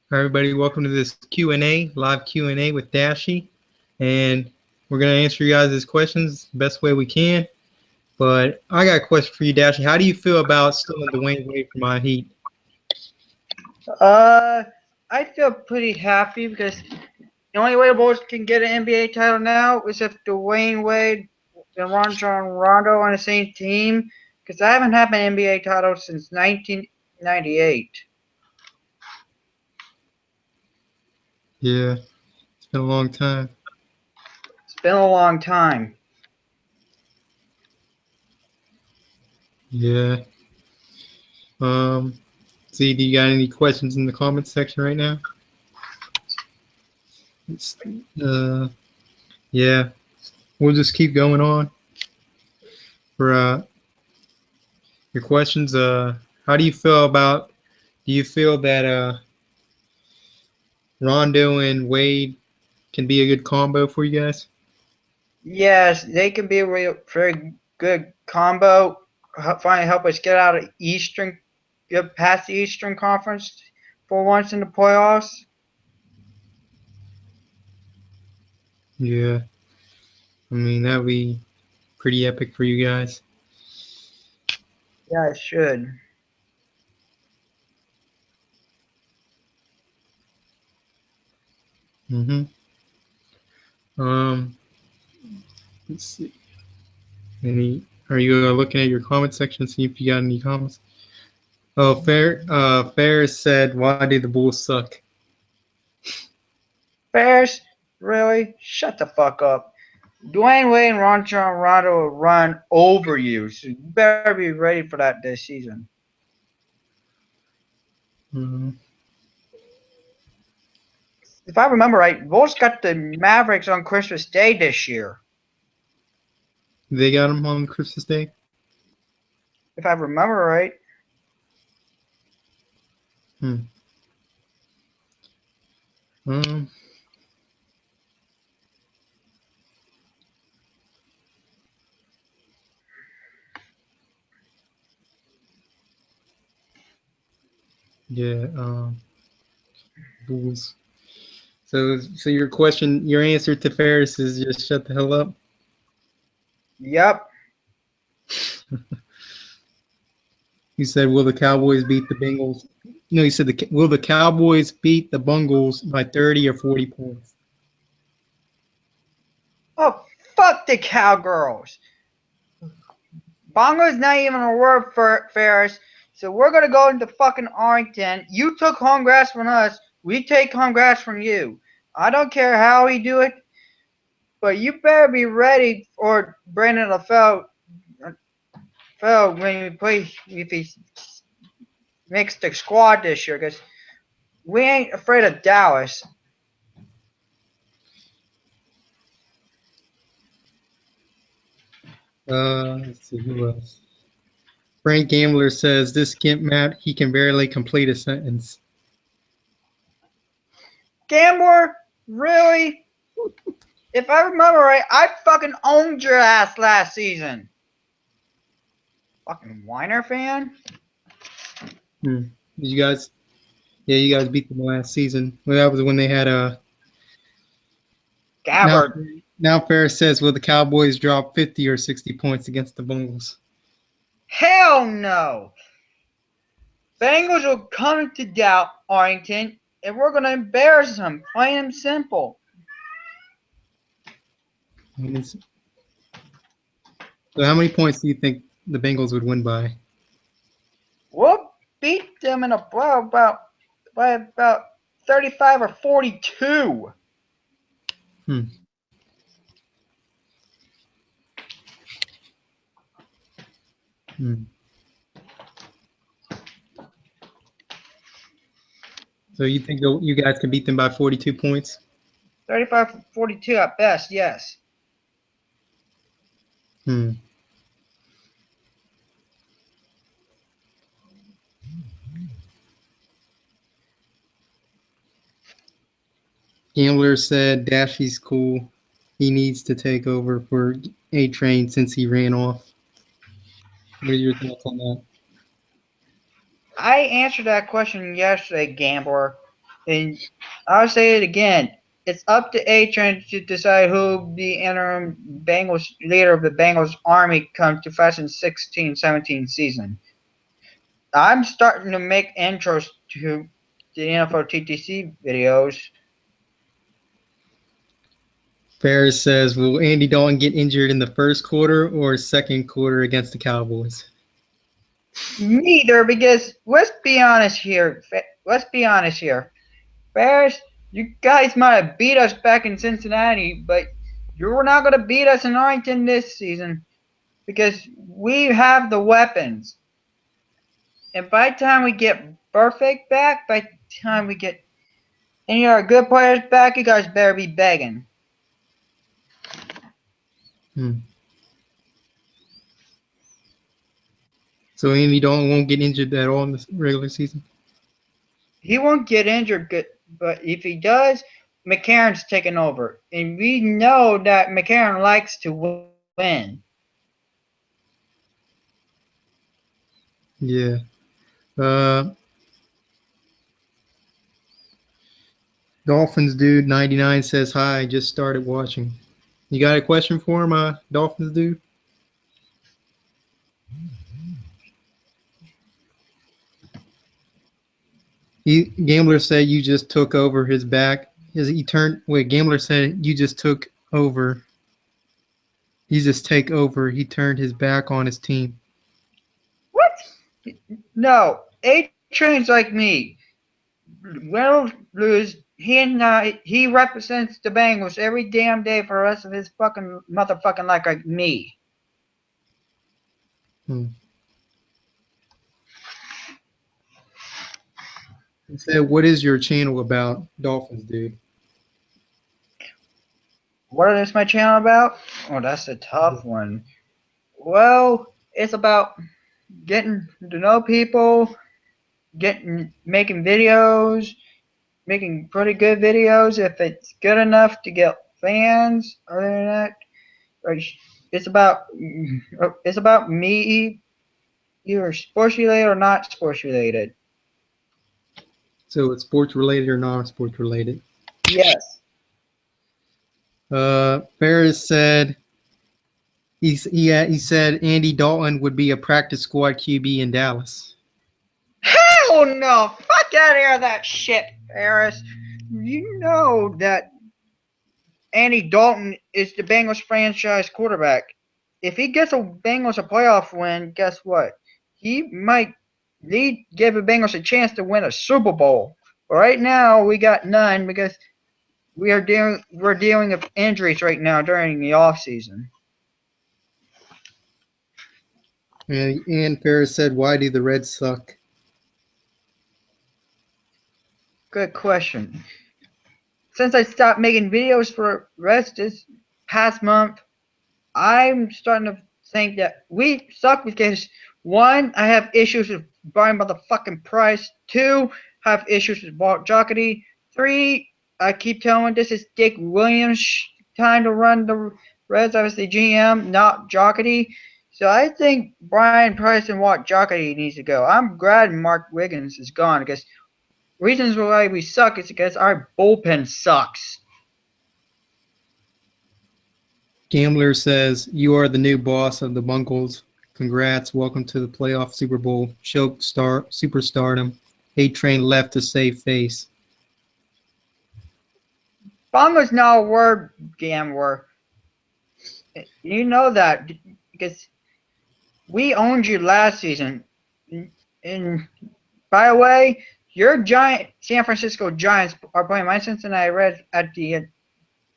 Hi, everybody. Welcome to this Q&A, live Q&A with Dashie. And we're going to answer you guys' questions the best way we can. But I got a question for you, Dashie. How do you feel about stealing Dwayne Wade from my Heat? I feel pretty happy because the only way the Bulls can get an NBA title now is if Dwayne Wade and Rondo on the same team. Because I haven't had an NBA title since 1998. Yeah, it's been a long time. It's been a long time. Yeah. Z, do you got any questions in the comments section right now? Yeah. We'll just keep going on for your questions. How do you feel about? Do you feel that Rondo and Wade can be a good combo for you guys? Yes, they can be a very good combo. Finally, help us get out of get past the Eastern Conference for once in the playoffs. Yeah. I mean, that'd be pretty epic for you guys. Yeah, it should. Mm-hmm. Um, let's see. Are you looking at your comment section to see if you got any comments? Oh, Ferris said, "Why do the Bulls suck?" Bears, really? Shut the fuck up. Dwayne Wade and Rondo will run over you, so you better be ready for that this season. Mm-hmm. If I remember right, Bulls got the Mavericks on Christmas Day this year. They got him on Christmas Day. If I remember right. Hmm. Um. Yeah. Bulls. So your answer to Ferris is just shut the hell up. Yep. You said, "Will the Cowboys beat the Bengals?" No, you said, "Will the Cowboys beat the Bungles by 30 or 40 points?" Oh, fuck the Cowgirls. Bongo's not even a word for Ferris, so we're gonna go into fucking Arlington. You took home grass from us. We take home grass from you. I don't care how we do it, but you better be ready for Brandon LaFell when we play if he makes the squad this year, because we ain't afraid of Dallas. Let's see who else. Frank Gambler says this Kent Matt he can barely complete a sentence. Gambler, really? If I remember right, I fucking owned your ass last season. Fucking whiner fan. Hmm. Did you guys? Yeah, you guys beat them last season. Well, that was when they had a. Now, Gabbard. now Ferris says, "Will the Cowboys drop 50 or 60 points against the Bungles?" Hell no. Bengals will come to doubt Arlington, and we're gonna embarrass them. Plain and simple. So, how many points do you think the Bengals would win by? We'll beat them in a blow by about 35 or 42. Hmm. Hmm. So you think you guys can beat them by 42 points? 35 42 at best, yes. Hmm. Gambler said Dashie's cool. He needs to take over for A Train since he ran off. What are your thoughts on that? I answered that question yesterday, Gambler. And I'll say it again. It's up to A-Train to decide who the interim Bengals leader of the Bengals army come 2016-17 season. I'm starting to make intros to the NFL TTC videos. Ferris says, will Andy Dalton get injured in the first quarter or second quarter against the Cowboys? Neither, because let's be honest here. Ferris, you guys might have beat us back in Cincinnati, but you're not going to beat us in Arlington this season because we have the weapons. And by the time we get Perfect back, by the time we get any of our good players back, you guys better be begging. So Andy Dalton won't get injured at all in the regular season? He won't get injured, but if he does, McCarron's taking over. And we know that McCarron likes to win. Yeah. Dolphins dude 99 says hi. Just started watching. You got a question for him, Dolphins dude? Gambler said you just took over his back. Gambler said you just took over. You just take over. He turned his back on his team. What? No, A-Train's like me. Win or lose, he represents the Bengals every damn day for the rest of his fucking motherfucking life like me. He said, what is your channel about, Dolphins dude? What is my channel about? Oh, that's a tough one. Well, it's about getting to know people, making videos, making pretty good videos if it's good enough to get fans. Other than that, it's about me, either sports related or not sports related. So it's sports related or non-sports related? Yes. Ferris said he said Andy Dalton would be a practice squad QB in Dallas. Hell no! Fuck out of here with that shit, Ferris. You know that Andy Dalton is the Bengals franchise quarterback. If he gets a Bengals a playoff win, guess what? He might give the Bengals a chance to win a Super Bowl. But right now, we got none because we're dealing with injuries right now during the off season. And Ferris said, why do the Reds suck? Good question. Since I stopped making videos for Reds this past month, I'm starting to think that we suck because one, I have issues with Brian motherfucking Price. Two, I have issues with Walt Jocketty. Three, I keep telling this is Dick Williams' time to run the Reds. I was the GM, not Jocketty. So I think Brian Price and Walt Jocketty needs to go. I'm glad Mark Wiggins is gone because reasons why we suck is because our bullpen sucks. Gambler says, you are the new boss of the Bungles. Congrats. Welcome to the playoff Super Bowl. Choke superstardom. A-Train left to save face. Bungles not a word, Gambler. You know that because we owned you last season. And by the way, your San Francisco Giants are playing my Cincinnati Reds at the end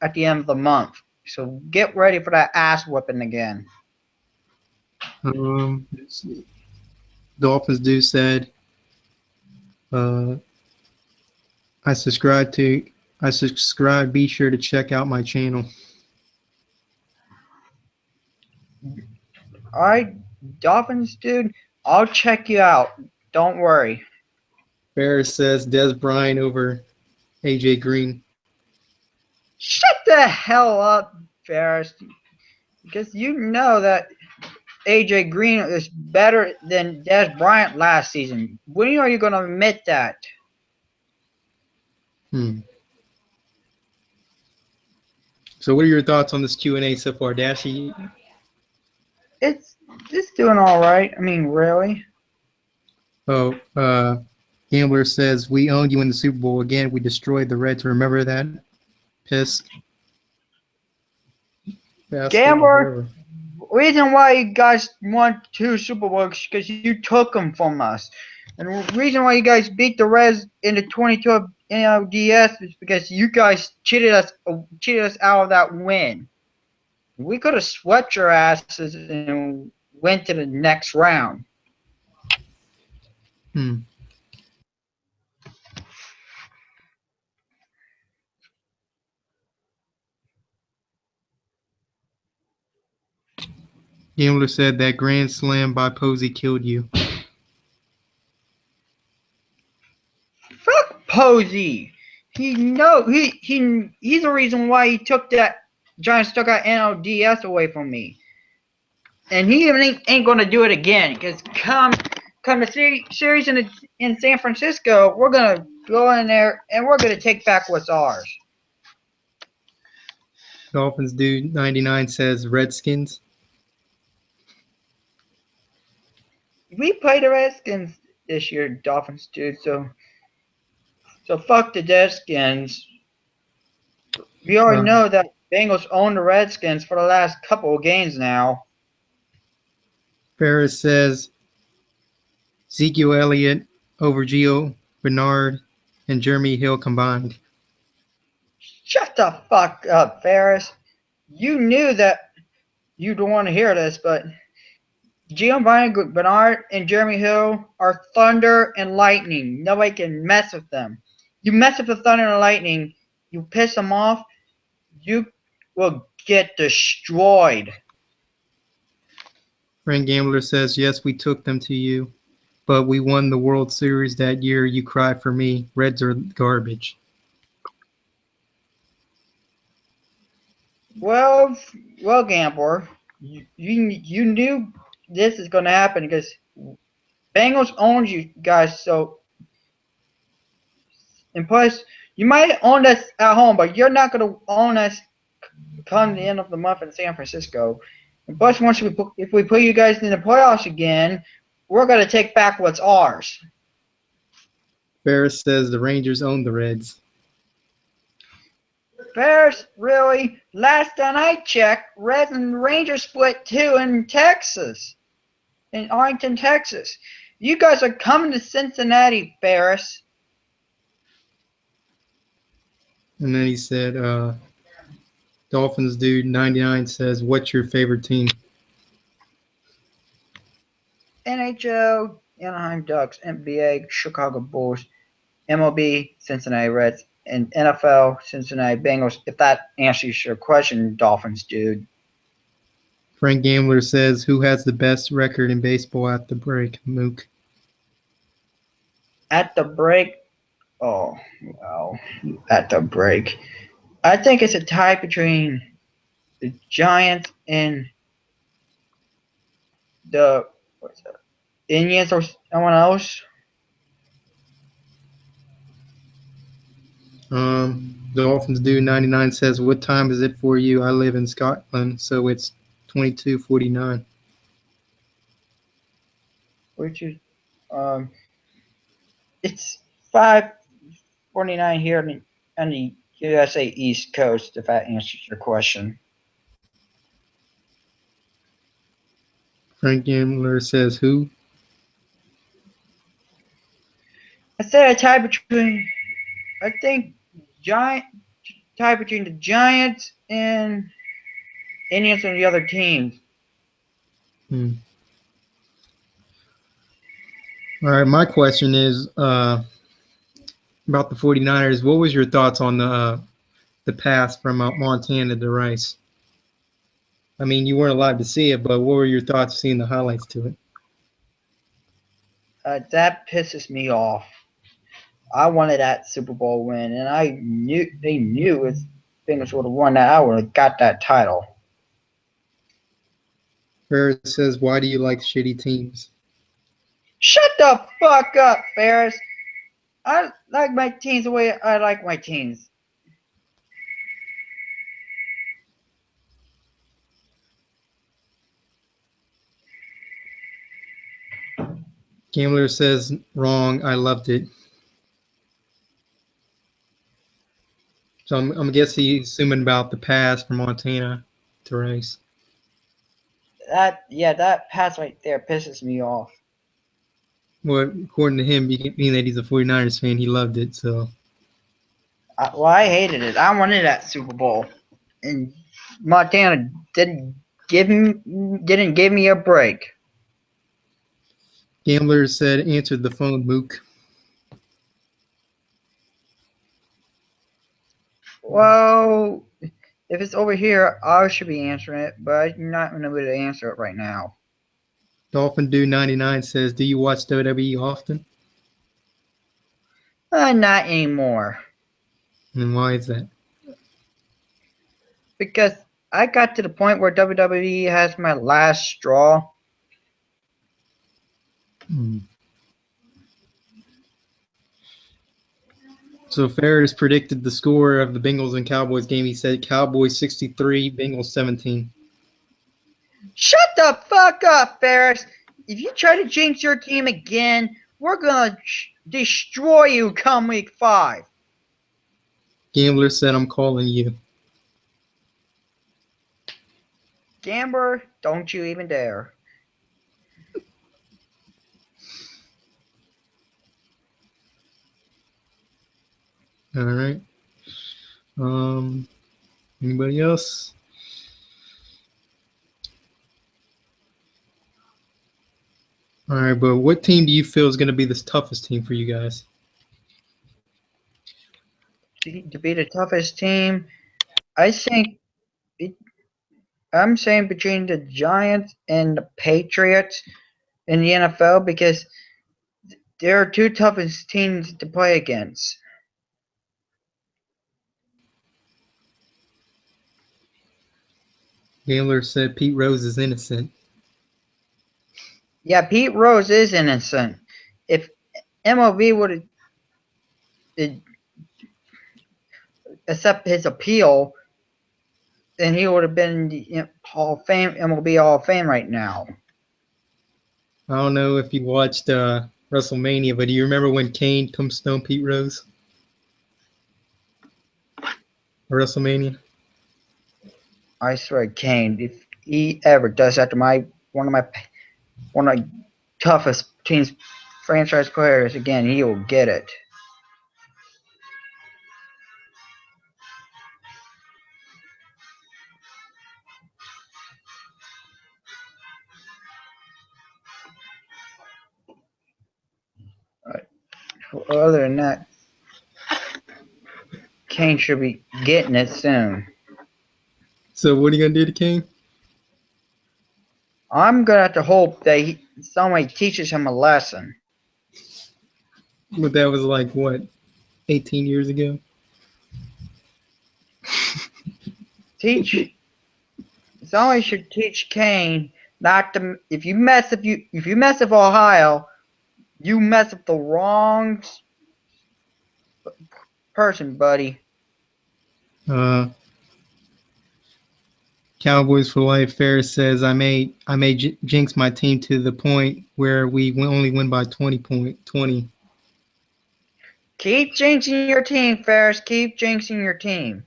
of the month. So get ready for that ass whooping again. Dolphins dude said, I subscribe. Be sure to check out my channel. All right, Dolphins dude, I'll check you out. Don't worry. Ferris says Des Bryant over AJ Green. Shut the hell up, Ferris. Because you know that AJ Green is better than Des Bryant last season. When are you going to admit that? Hmm. So what are your thoughts on this Q&A so far, Dashie? It's doing all right. I mean, really. Oh, Gambler says, we owned you in the Super Bowl again. We destroyed the Reds. Remember that? Pissed. Bastard, Gambler, whatever. reason why you guys won 2 Super Bowls because you took them from us. And the reason why you guys beat the Reds in the 22 NLDS is because you guys cheated us out of that win. We could have swept your asses and went to the next round. Hmm. Gambler said that grand slam by Posey killed you. Fuck Posey. He's the reason why he took that Giants took that NLDS away from me. And he ain't gonna do it again. Because come the series in San Francisco, we're gonna go in there and we're gonna take back what's ours. Dolphins dude 99 says Redskins. We play the Redskins this year, Dolphins dude. So fuck the Redskins. We already know that Bengals own the Redskins for the last couple of games now. Ferris says Ezekiel Elliott over Gio Bernard and Jeremy Hill combined. Shut the fuck up, Ferris. You knew that you don't want to hear this, but Giovanni Bernard and Jeremy Hill are thunder and lightning. Nobody can mess with them. You mess with the thunder and lightning, you piss them off, you will get destroyed. Frank Gambler says, yes, we took them to you, but we won the World Series that year. You cry for me. Reds are garbage. Well, Gambler, you knew this is going to happen because Bengals owned you guys. So, and plus, you might own us at home, but you're not going to own us come the end of the month in San Francisco. And plus, if we put you guys in the playoffs again, we're going to take back what's ours. Ferris says the Rangers own the Reds. Ferris, really? Last time I checked, Reds and Rangers split too in Texas, in Arlington, Texas. You guys are coming to Cincinnati, Ferris. And then he said, Dolphins dude 99 says, what's your favorite team? NHL, Anaheim Ducks, NBA, Chicago Bulls, MLB, Cincinnati Reds, and NFL, Cincinnati Bengals. If that answers your question, Dolphins, dude. Frank Gambler says, who has the best record in baseball at the break? Mook. At the break, oh, well, at the break. I think it's a tie between the Giants and the Indians or someone else. Dolphins dude 99 says, what time is it for you? I live in Scotland, so it's 22:49. Which is, it's 5:49 here on the USA East Coast. If that answers your question. Frank Gambler says, who? I said a tie between, I think, tie between the Giants and Indians and the other teams. All right, my question is about the 49ers. What was your thoughts on the pass from Montana to Rice? I mean, you weren't allowed to see it, but what were your thoughts seeing the highlights to it? That pisses me off. I wanted that Super Bowl win, and they knew if Bengals would have won that, I would have got that title. Ferris says, why do you like shitty teams? Shut the fuck up, Ferris. I like my teams the way I like my teams. Gambler says wrong. I loved it. So I'm guessing he's assuming about the pass from Montana to Rice. That pass right there pisses me off. Well, according to him, being that he's a 49ers fan, he loved it. So I hated it. I wanted that Super Bowl, and Montana didn't give me a break. Gambler said answered the phone, Mook. Well, if it's over here, I should be answering it, but I'm not going to be able to answer it right now. Dolphin Dude 99 says, do you watch WWE often? Not anymore. And why is that? Because I got to the point where WWE has my last straw. So Ferris predicted the score of the Bengals and Cowboys game. He said Cowboys 63, Bengals 17. Shut the fuck up, Ferris. If you try to jinx your team again, we're going to destroy you come week 5. Gambler said, I'm calling you. Gambler, don't you even dare. All right. Anybody else? All right, but what team do you feel is going to be the toughest team for you guys? To be the toughest team, I think I'm saying between the Giants and the Patriots in the NFL because they're two toughest teams to play against. Gambler said Pete Rose is innocent. Yeah, Pete Rose is innocent. If MLB would accept his appeal, then he would have been in the Hall of Fame, MLB Hall of Fame right now. I don't know if you watched WrestleMania, but do you remember when Kane tombstone Pete Rose? WrestleMania? I swear, Kane, if he ever does that to one of my toughest teams franchise players again, he will get it. Other than that, Kane should be getting it soon. So what are you going to do to Kane? I'm going to have to hope that somebody teaches him a lesson. But that was like, what, 18 years ago? Somebody should teach Kane not to. If you mess with Ohio, you mess with the wrong person, buddy. Cowboys for life. Ferris says I may jinx my team to the point where we only win by 20. Keep jinxing your team, Ferris. Keep jinxing your team.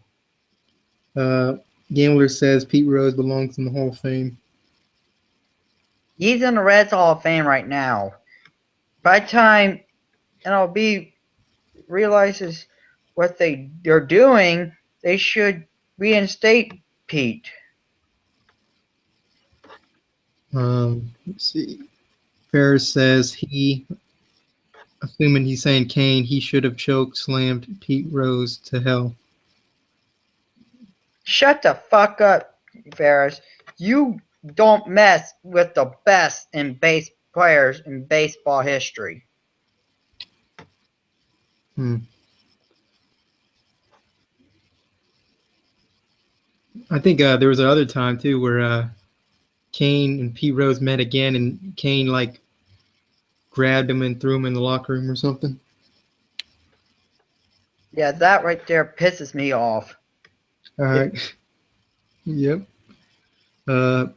Gambler says Pete Rose belongs in the Hall of Fame. He's in the Reds Hall of Fame right now. By the time MLB realizes what they're doing, they should reinstate Pete. Let's see. Ferris says assuming he's saying Kane, he should have choke slammed Pete Rose to hell. Shut the fuck up, Ferris. You don't mess with the best in base players in baseball history. I think there was another time too where Kane and Pete Rose met again, and Kane like grabbed him and threw him in the locker room or something. Yeah, that right there pisses me off. All right. Yep.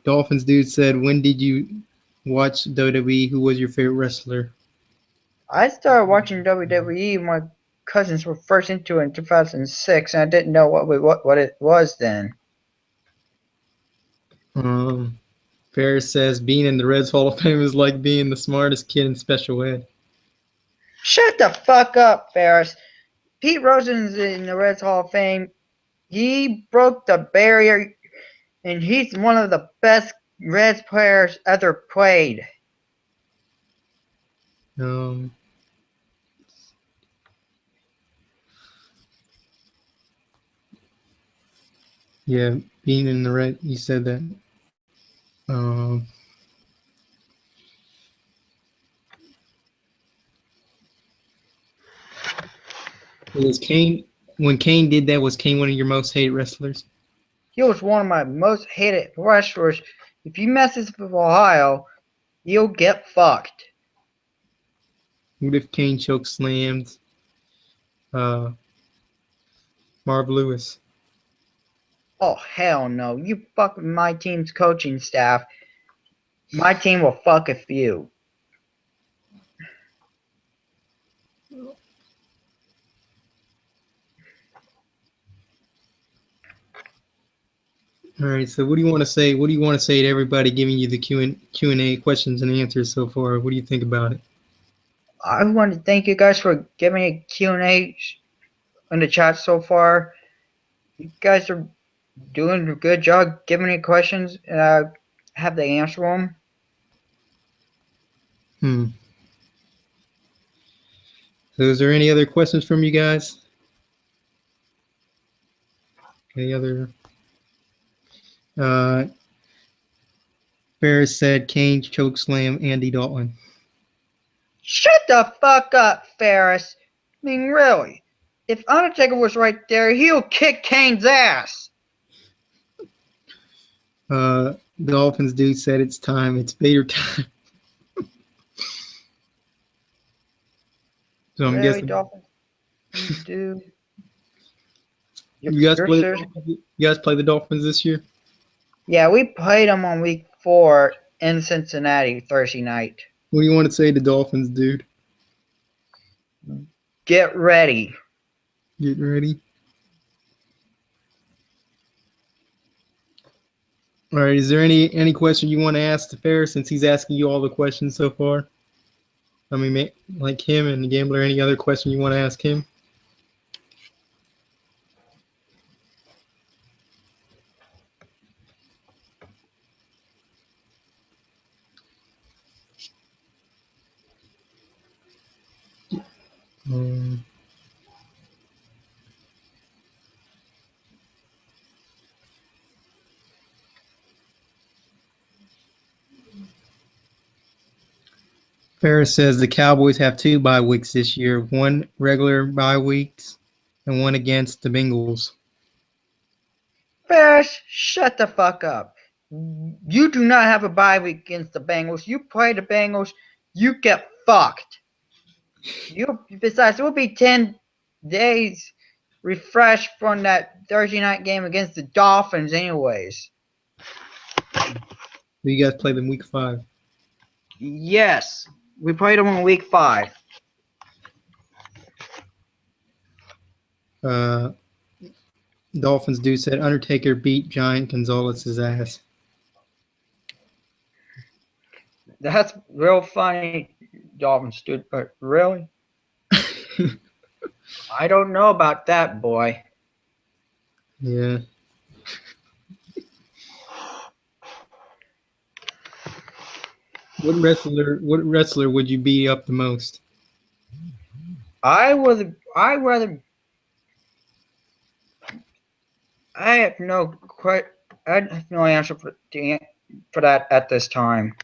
Dolphins dude said, when did you watch WWE? Who was your favorite wrestler? I started watching WWE when my cousins were first into it in 2006, and I didn't know what it was then. Um, Ferris says, being in the Reds Hall of Fame is like being the smartest kid in special ed. Shut the fuck up, Ferris. Pete Rosen's in the Reds Hall of Fame. He broke the barrier, and he's one of the best Reds players ever played. Um, yeah, being in the Red, you said that. Um, was Kane, when Kane did that, was Kane one of your most hated wrestlers? He was one of my most hated wrestlers. If you messes with Ohio, you'll get fucked. What if Kane choke slammed uh, Marv Lewis? Oh, hell no. You fuck with my team's coaching staff. My team will fuck with you. All right, so what do you want to say? What do you want to say to everybody giving you the Q&A questions and answers so far? What do you think about it? I want to thank you guys for giving me a Q&A in the chat so far. You guys are doing a good job giving me questions, and I have to answer them. So is there any other questions from you guys? Any other? Ferris said Kane choke slam Andy Dalton. Shut the fuck up, Ferris. I mean, really. If Undertaker was right there, he'll kick Kane's ass. Dolphins dude said it's time. It's Vader time. So I'm Really, guessing Dolphins? Dude. you guys You're play. serious? You guys play the Dolphins this year? Yeah, we played them on week 4 in Cincinnati Thursday night. What do you want to say to Dolphins, dude? Get ready. Get ready. All right. Is there any question you want to ask to Ferris since he's asking you all the questions so far? I mean, like him and the Gambler. Any other question you want to ask him? Ferris says the Cowboys have 2 bye weeks this year, one regular bye weeks and one against the Bengals. Ferris, shut the fuck up. You do not have a bye week against the Bengals. You play the Bengals, you get fucked. Besides, it will be 10 days refreshed from that Thursday night game against the Dolphins anyways. You guys play them week 5. Yes, we played them in week 5. Dolphins dude said Undertaker beat Giant Gonzalez's ass. That's real funny, Dolphins dude, but really? I don't know about that, boy. Yeah. What wrestler would you beat up the most? I have no answer for that at this time.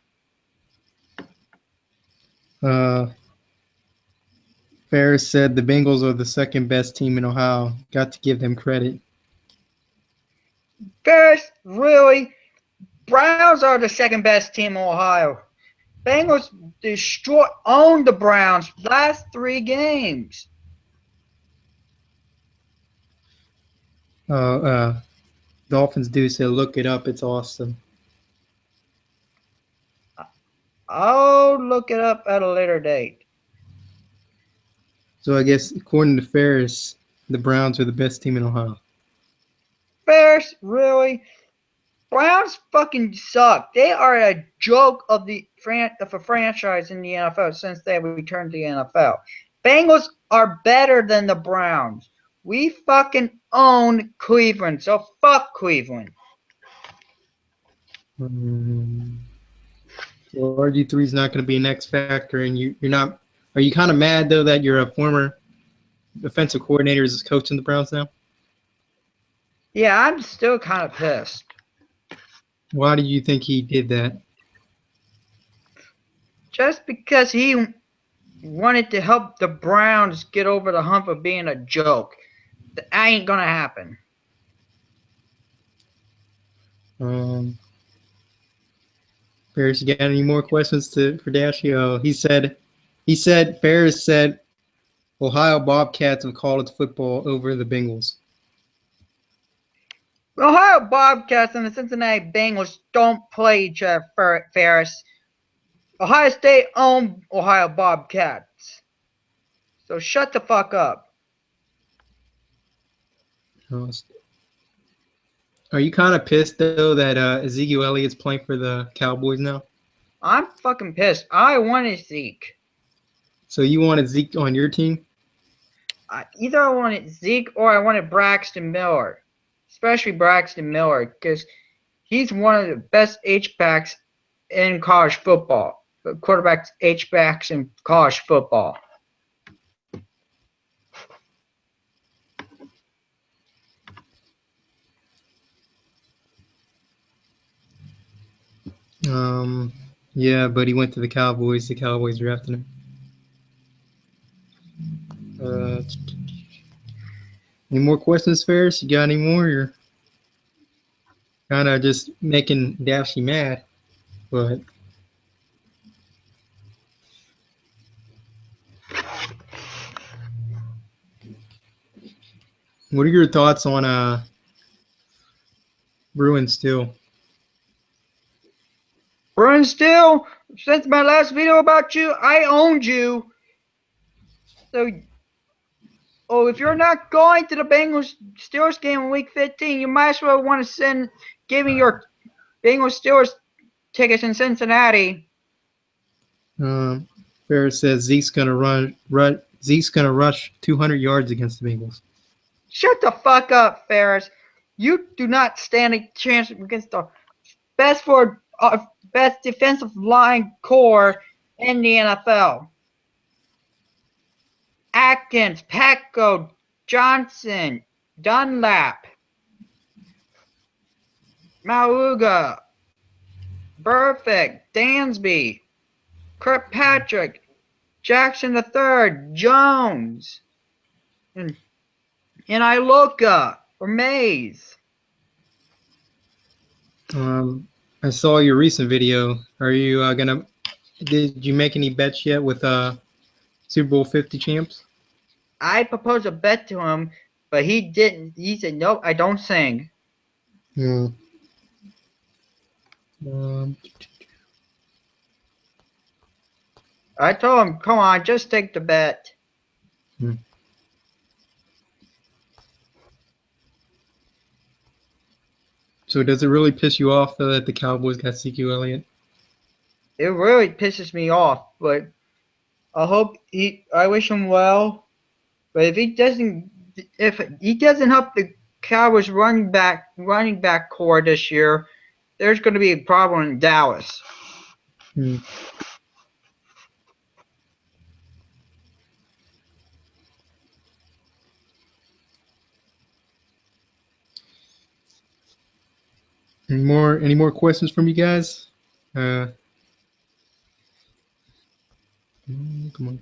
Ferris said the Bengals are the second best team in Ohio. Got to give them credit. Ferris, really? Browns are the second best team in Ohio. Bengals owned the Browns last 3 games. Uh, uh, Dolphins do say look it up. It's awesome. I'll look it up at a later date. So I guess according to Ferris, the Browns are the best team in Ohio. Ferris, really? Browns fucking suck. They are a joke of a franchise in the NFL since they returned to the NFL. Bengals are better than the Browns. We fucking own Cleveland, so fuck Cleveland. So RG3 is not going to be an X factor, and you're not. Are you kind of mad though that you're a former offensive coordinator is coaching the Browns now? Yeah, I'm still kind of pissed. Why do you think he did that? Just because he wanted to help the Browns get over the hump of being a joke. That ain't gonna happen. Ferris, you got any more questions for Dashie? Oh, he said Ferris said Ohio Bobcats of college football over the Bengals. Ohio Bobcats and the Cincinnati Bengals don't play each other, Ferris. Ohio State owned Ohio Bobcats. So shut the fuck up. Are you kind of pissed though that Ezekiel Elliott's playing for the Cowboys now? I'm fucking pissed. I wanted Zeke. So you wanted Zeke on your team? Either I wanted Zeke or I wanted Braxton Miller. Especially Braxton Miller, because he's one of the best H-backs in college football. Quarterbacks, H-backs in college football. Yeah, but he went to the Cowboys. The Cowboys drafted him. Any more questions, Ferris? You got any more? You're kind of just making Dashie mad, but what are your thoughts on Bruin Steel? Bruin Steel, since my last video about you, I owned you. So, if you're not going to the Bengals Steelers game in Week 15, you might as well want to give me your Bengals Steelers tickets in Cincinnati. Ferris says Zeke's gonna rush 200 yards against the Bengals. Shut the fuck up, Ferris. You do not stand a chance against the best defensive line core in the NFL. Atkins, Petco, Johnson, Dunlap, Mauga, Burfict, Dansby, Kirkpatrick, Jackson III, Jones, and Iloka or Mays. I saw your recent video. Are you did you make any bets yet with Super Bowl 50 champs? I proposed a bet to him, but he didn't. He said, "Nope, I don't sing." Yeah. I told him, "Come on, just take the bet." So does it really piss you off though that the Cowboys got Ezekiel Elliott? It really pisses me off, but I wish him well. But if he doesn't help the Cowboys running back core this year, there's going to be a problem in Dallas. Any more questions from you guys? Come on.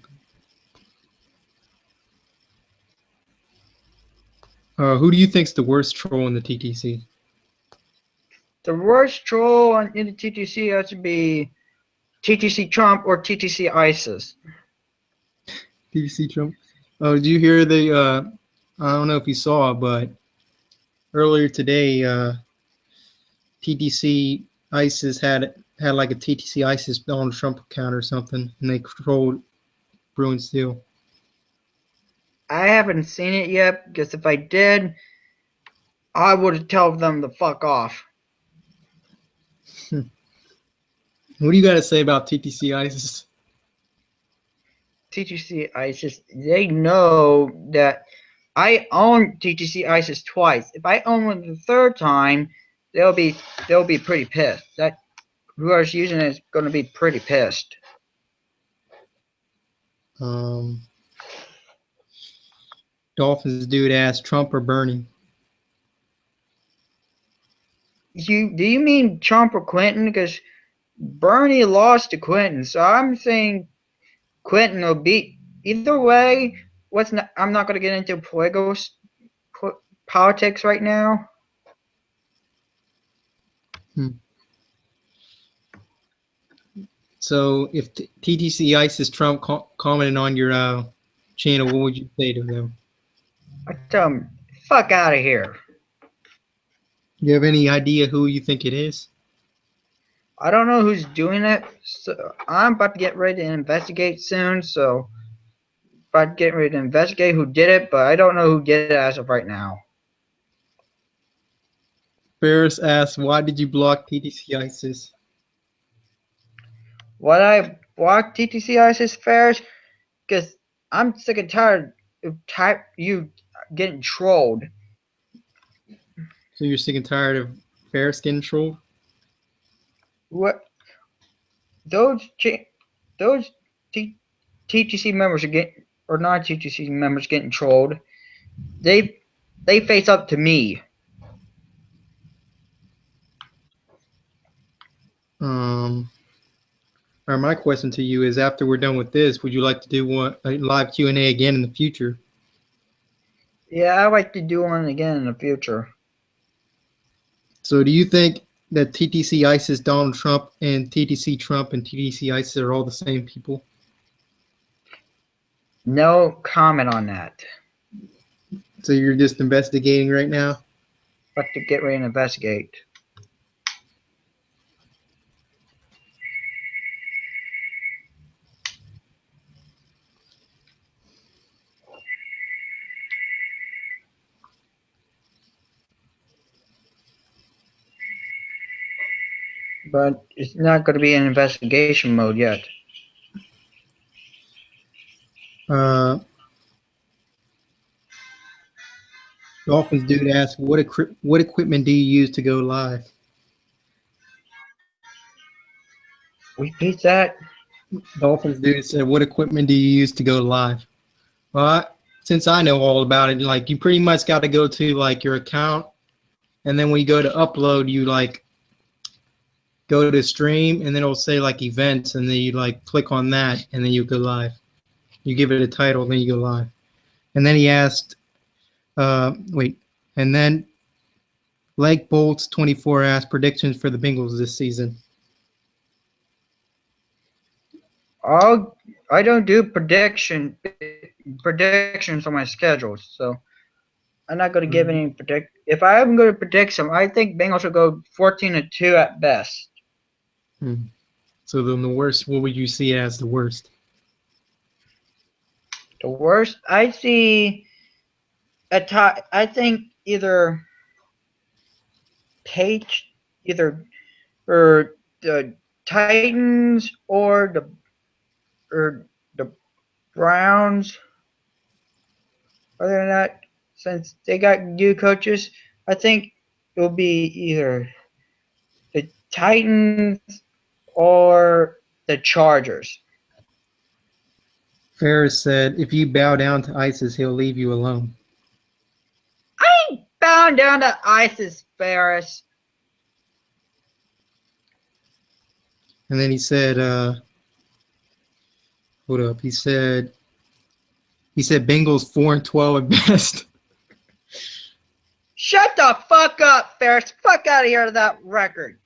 Who do you think's the worst troll in the TTC? The worst troll in the TTC has to be TTC Trump or TTC ISIS. TTC Trump. Oh, did you hear I don't know if you saw, but earlier today, TTC ISIS had like a TTC ISIS Donald Trump account or something, and they controlled Bruin Steel. I haven't seen it yet because if I did, I would tell them to fuck off. What do you got to say about TTC ISIS? TTC ISIS, they know that I own TTC ISIS twice. If I own one the third time, they'll be pretty pissed. That whoever's using it is going to be pretty pissed. Dolphins dude asked Trump or Bernie. Do you mean Trump or Clinton? Because Bernie lost to Clinton, so I'm saying Clinton will beat. Either way, I'm not going to get into politics right now. So if TTC ISIS Trump commented on your channel, what would you say to them? I tell them, fuck out of here. You have any idea who you think it is? I don't know who's doing it. So I'm about to get ready to investigate soon. So about to get ready to investigate who did it, but I don't know who did it as of right now. Ferris asked, why did you block TTC ISIS? Why I blocked TTC ISIS Ferris? Because I'm sick and tired of you getting trolled. So you're sick and tired of Ferris getting trolled? What? Those TTC members are getting, or non-TTC members getting trolled. They face up to me. All right, my question to you is: after we're done with this, would you like to do a live Q&A again in the future? Yeah, I'd like to do one again in the future. So, do you think that TTC ISIS Donald Trump and TTC Trump and TTC ISIS are all the same people? No comment on that. So you're just investigating right now? About to get ready to investigate. But it's not going to be in investigation mode yet. Dolphins dude asked, what equipment do you use to go live? Repeat that. Dolphins dude said, what equipment do you use to go live? Well, since I know all about it, like you pretty much got to go to like your account, and then when you go to upload, you like go to stream, and then it'll say like events, and then you like click on that, and then you go live. You give it a title, then you go live. And then he asked, and then Leg Bolts 24 asked predictions for the Bengals this season. I don't do predictions on my schedules, so I'm not going to give any predict. If I am going to predict some, I think Bengals will go 14-2 at best. So then the worst, what would you see as the worst? The worst, I see I think either or the Titans or the Browns. Other than that, since they got new coaches, I think it will be either the Titans or the Chargers. Ferris said, if you bow down to ISIS, he'll leave you alone. I ain't bowing down to ISIS, Ferris. And then he said, hold up. He said Bengals 4-12 at best. Shut the fuck up, Ferris. Fuck out of here with that record.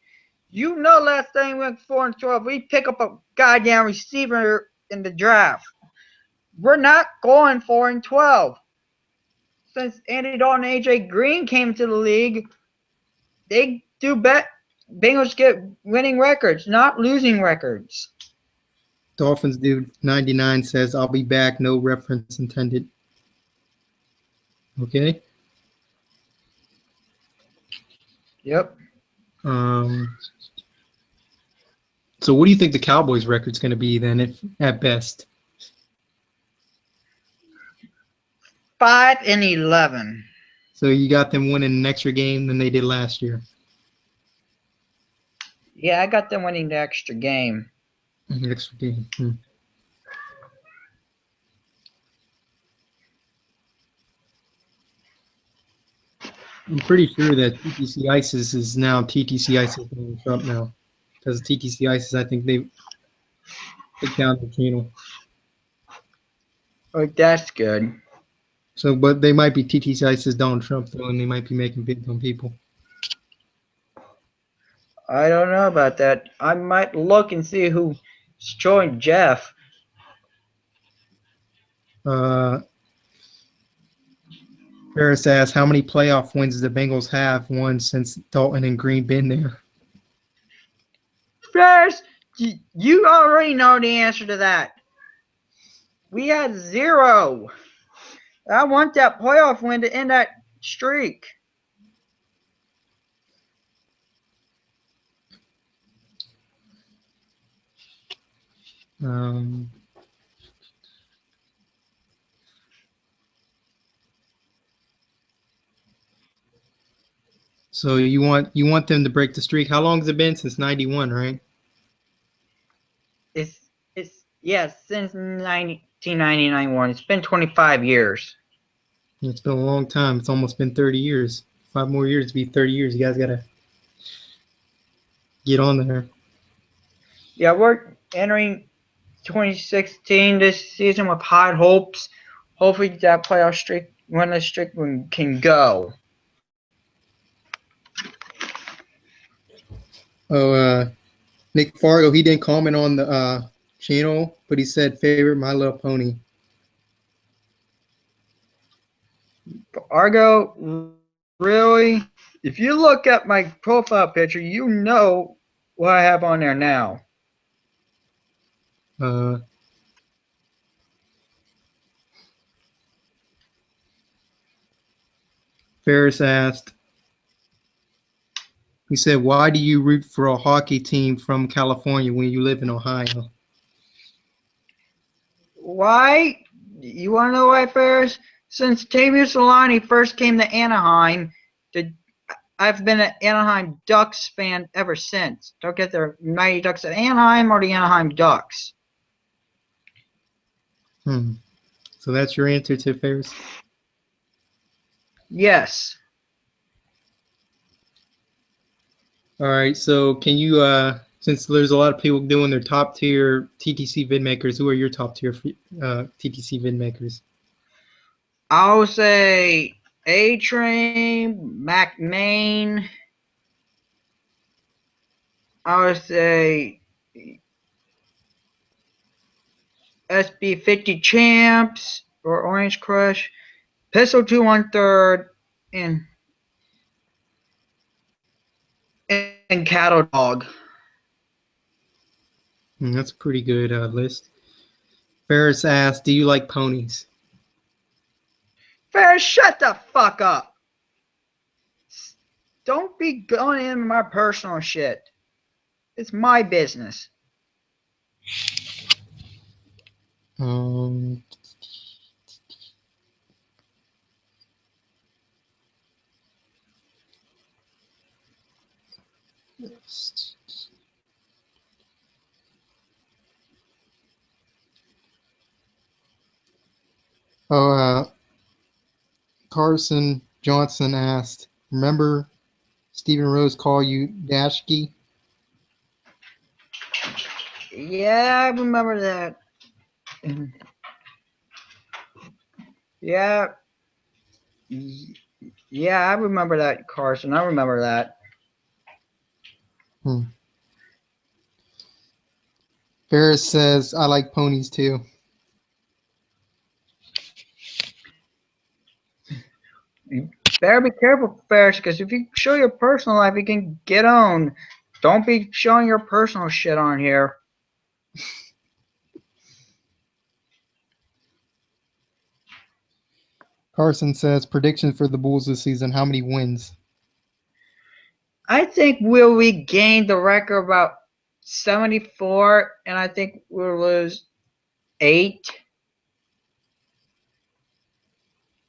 You know last time we went 4-12, we pick up a goddamn receiver in the draft. We're not going 4-12. since Andy Dalton and AJ Green came to the league, they do bet. Bengals get winning records, not losing records. Dolphins dude 99 says, "I'll be back. No reference intended." Okay. Yep. So what do you think the Cowboys' record's going to be then, if at best? 5-11. So you got them winning an extra game than they did last year. Yeah, I got them winning the extra game. An extra game. I'm pretty sure that TTC ISIS is now TTC ISIS Donald Trump now, because TTC ISIS, I think they took down the channel. Oh, that's good. So, but they might be TTC ISIS Donald Trump though, and they might be making bids on people. I don't know about that. I might look and see who's joined Jeff. Ferris asks, how many playoff wins does the Bengals have won since Dalton and Green been there? First, you already know the answer to that. We had 0. I want that playoff win to end that streak. So you want them to break the streak? How long has it been? Since 91, right? It's since 1999. It's been 25 years. It's been a long time. It's almost been 30 years. 5 more years to be 30 years. You guys gotta get on there. Yeah, we're entering 2016 this season with high hopes. Hopefully that playoff streak, winless streak, can go. Oh, Nick Fargo, he didn't comment on the channel, but he said favorite My Little Pony. Fargo, really? If you look at my profile picture, you know what I have on there now. Ferris asked, he said, why do you root for a hockey team from California when you live in Ohio? Why? You want to know why, Ferris? Since Tamiu Solani first came to Anaheim, I've been an Anaheim Ducks fan ever since. Don't get the Mighty Ducks of Anaheim or the Anaheim Ducks. So that's your answer to Ferris? Yes. All right. So can you, since there's a lot of people doing their top tier TTC vid makers, who are your top tier TTC vid makers? I would say A-Train, McMain. I would say SB50 Champs or Orange Crush, Pistol 213, and Cattle Dog. That's a pretty good list. Ferris asked, do you like ponies? Ferris, shut the fuck up. Don't be going into my personal shit. It's my business. Carson Johnson asked, remember Stephen Rose call you Dashie? Yeah, I remember that. Yeah. Yeah, I remember that, Carson. I remember that. Ferris says, I like ponies too. You better be careful, Ferris, because if you show your personal life, you can get on. Don't be showing your personal shit on here. Carson says prediction for the Bulls this season. How many wins? I think we'll regain the record about 74, and I think we'll lose 8.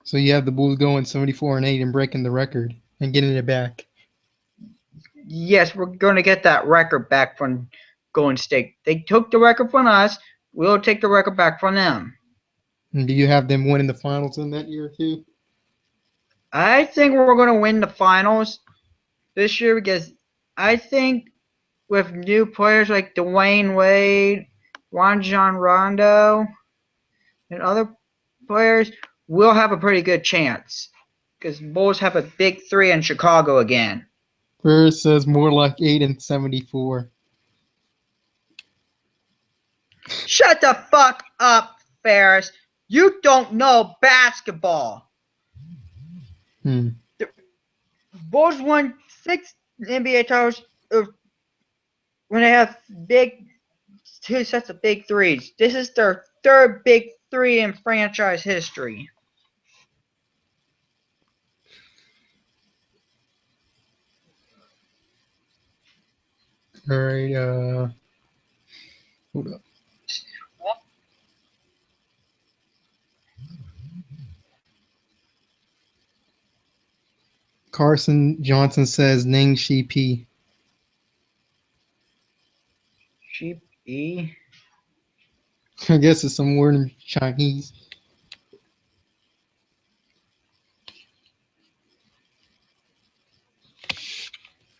So you have the Bulls going 74-8 and breaking the record and getting it back. Yes, we're going to get that record back from Golden State. They took the record from us. We'll take the record back from them. And do you have them winning the finals in that year too? I think we're going to win the finals this year because I think with new players like Dwayne Wade, Rajon Rondo, and other players, we'll have a pretty good chance because Bulls have a big 3 in Chicago again. Ferris says more like 8 and 74. Shut the fuck up, Ferris. You don't know basketball. Hmm. The Bulls won 6 NBA titles when they have big 2 sets of big 3s. This is their 3rd big 3 in franchise history. All right. Hold up. Carson Johnson says Ning Shi P. Sheep E. I guess it's some word in Chinese.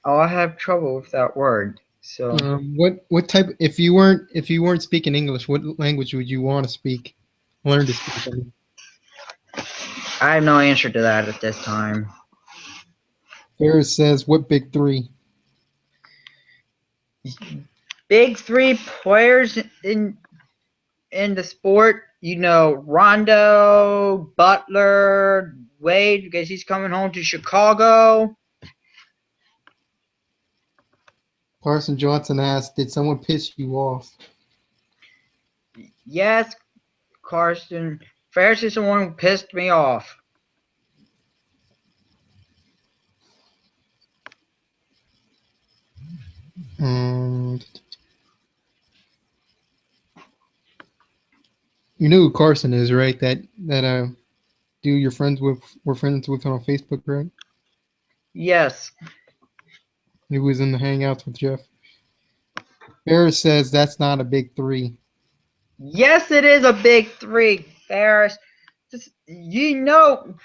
Oh, I have trouble with that word. So What type? If you weren't speaking English, what language would you want to speak? Learn to speak. I mean. I have no answer to that at this time. Ferris says what big 3? Big 3 players in the sport, Rondo, Butler, Wade, because he's coming home to Chicago. Carson Johnson asked, "Did someone piss you off?" Yes, Carson. Ferris is the one who pissed me off. You know who Carson is, right? That dude you're friends with, we're friends with on Facebook, right? Yes. He was in the Hangouts with Jeff. Ferris says that's not a big 3. Yes, it is a big 3, Ferris. We know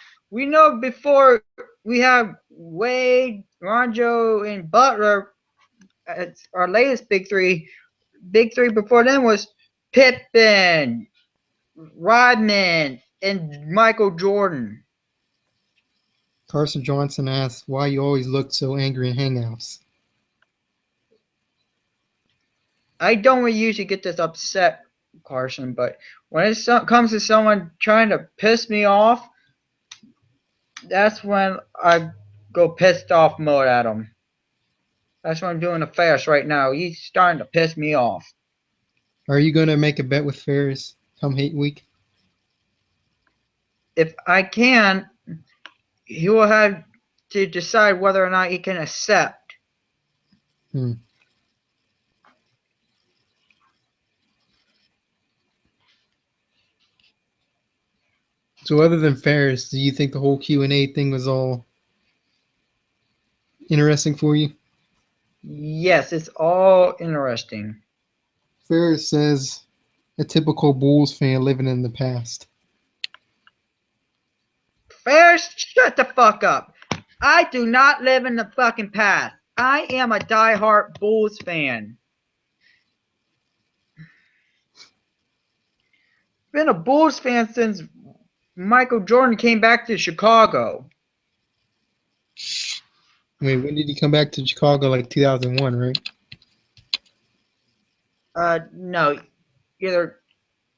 before we have Wade, Rondo, and Butler. It's our latest big 3. Big 3 before them was Pippen, Rodman, and Michael Jordan. Carson Johnson asks why you always look so angry in Hangouts. I don't usually get this upset, Carson, but when it comes to someone trying to piss me off, that's when I go pissed off mode at him. That's what I'm doing a fast right now. He's starting to piss me off. Are you gonna make a bet with Ferris come hate week? If I can, he will have to decide whether or not he can accept. So other than Ferris, do you think the whole Q&A thing was all interesting for you? Yes, it's all interesting. Ferris says a typical Bulls fan living in the past. Ferris, shut the fuck up. I do not live in the fucking past. I am a diehard Bulls fan. Been a Bulls fan since Michael Jordan came back to Chicago. Wait, when did he come back to Chicago? Like 2001, right? No, either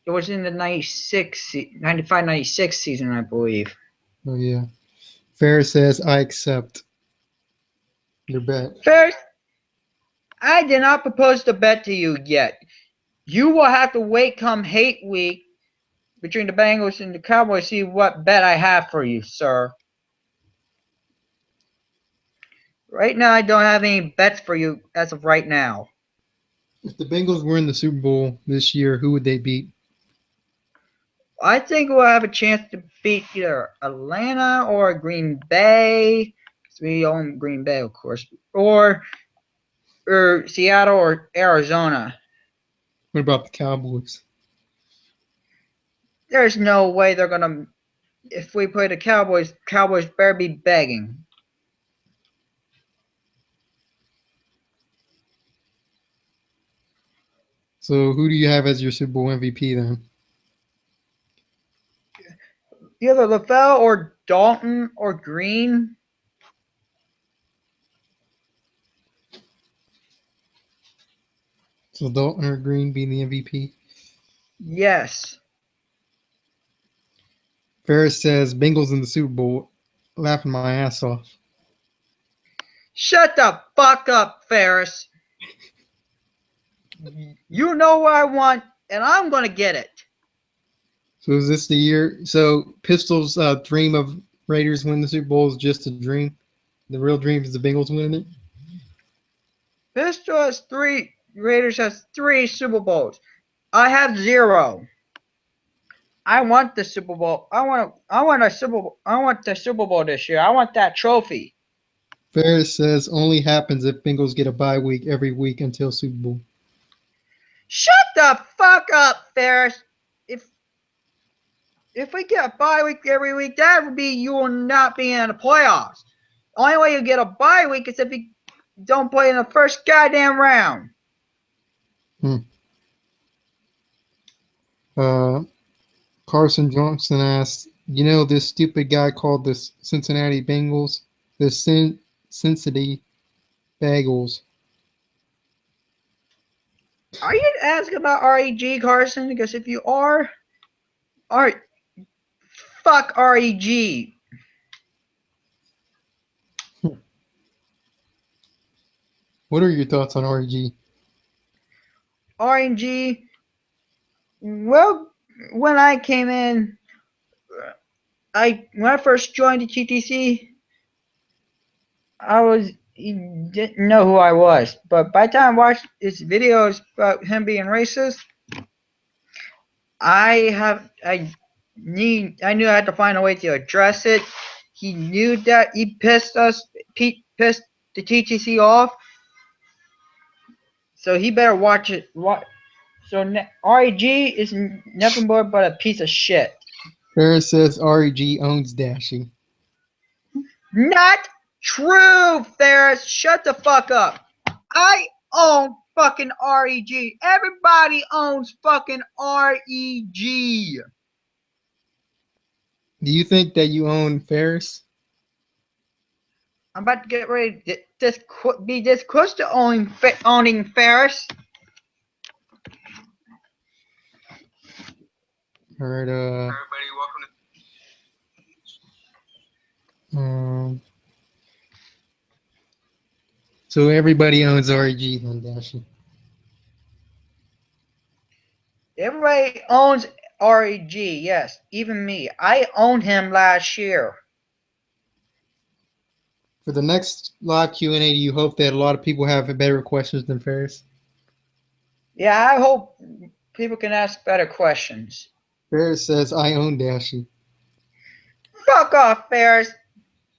it was in the 95-96 season, I believe. Oh yeah. Ferris says, I accept your bet. Ferris, I did not propose to bet to you yet. You will have to wait come hate week between the Bengals and the Cowboys to see what bet I have for you, sir. Right now, I don't have any bets for you as of right now. If the Bengals were in the Super Bowl this year, who would they beat? I think we'll have a chance to beat either Atlanta or Green Bay. We own Green Bay, of course, or Seattle or Arizona. What about the Cowboys? There's no way they're gonna. If we play the Cowboys, Cowboys better be begging. So who do you have as your Super Bowl MVP then? Either LaFell or Dalton or Green. So Dalton or Green being the MVP? Yes. Ferris says Bengals in the Super Bowl. Laughing my ass off. Shut the fuck up, Ferris. You know what I want, and I'm gonna get it. So is this the year? So Pistols' dream of Raiders win the Super Bowl is just a dream. The real dream is the Bengals winning it. Pistol has 3. Raiders has 3 Super Bowls. I have 0. I want the Super Bowl. I want a Super Bowl. I want the Super Bowl this year. I want that trophy. Ferris says only happens if Bengals get a bye week every week until Super Bowl. Shut the fuck up, Ferris. If we get a bye week every week, that would be you will not be in the playoffs. The only way you get a bye week is if you don't play in the first goddamn round. Carson Johnson asks, you know this stupid guy called the Cincinnati Bengals the Cincinnati Bagels. Are you asking about REG, Carson? Because if you are, fuck REG. What are your thoughts on REG? RNG, well, when I came in, when I first joined the TTC, he didn't know who I was. But by the time I watched his videos about him being racist, I knew I had to find a way to address it. He knew that he pissed the TTC off, so he better watch it. So REG is nothing but a piece of shit. Ferris says REG owns Dashie. Not true, Ferris. Shut the fuck up. I own fucking REG. Everybody owns fucking REG. Do you think that you own Ferris? I'm about to get ready to be this close to owning Ferris. All right. Everybody, welcome to. So everybody owns REG then, Dashie. Everybody owns REG. Yes, even me. I owned him last year. For the next live Q&A, do you hope that a lot of people have better questions than Ferris? Yeah, I hope people can ask better questions. Ferris says, I own Dashie. Fuck off, Ferris.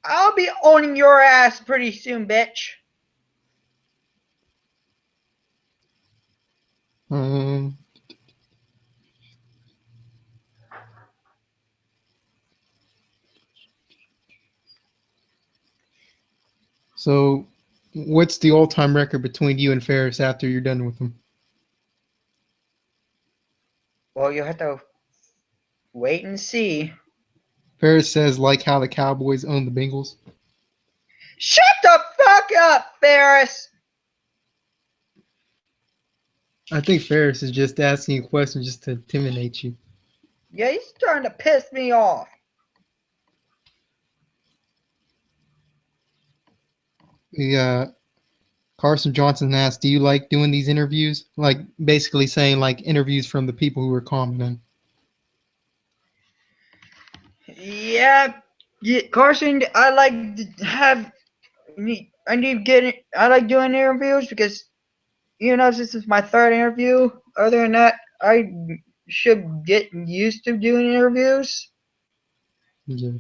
I'll be owning your ass pretty soon, bitch. So what's the all-time record between you and Ferris after you're done with him? Well, you have to wait and see. Ferris says, like how the Cowboys own the Bengals. Shut the fuck up, Ferris. I think Ferris is just asking you questions just to intimidate you. Yeah, he's starting to piss me off. Carson Johnson asked, "Do you like doing these interviews?" Like basically saying like interviews from the people who are commenting. Yeah, Carson, I like to have. I need getting. I like doing interviews because this is my third interview. Other than that, I should get used to doing interviews. Yeah.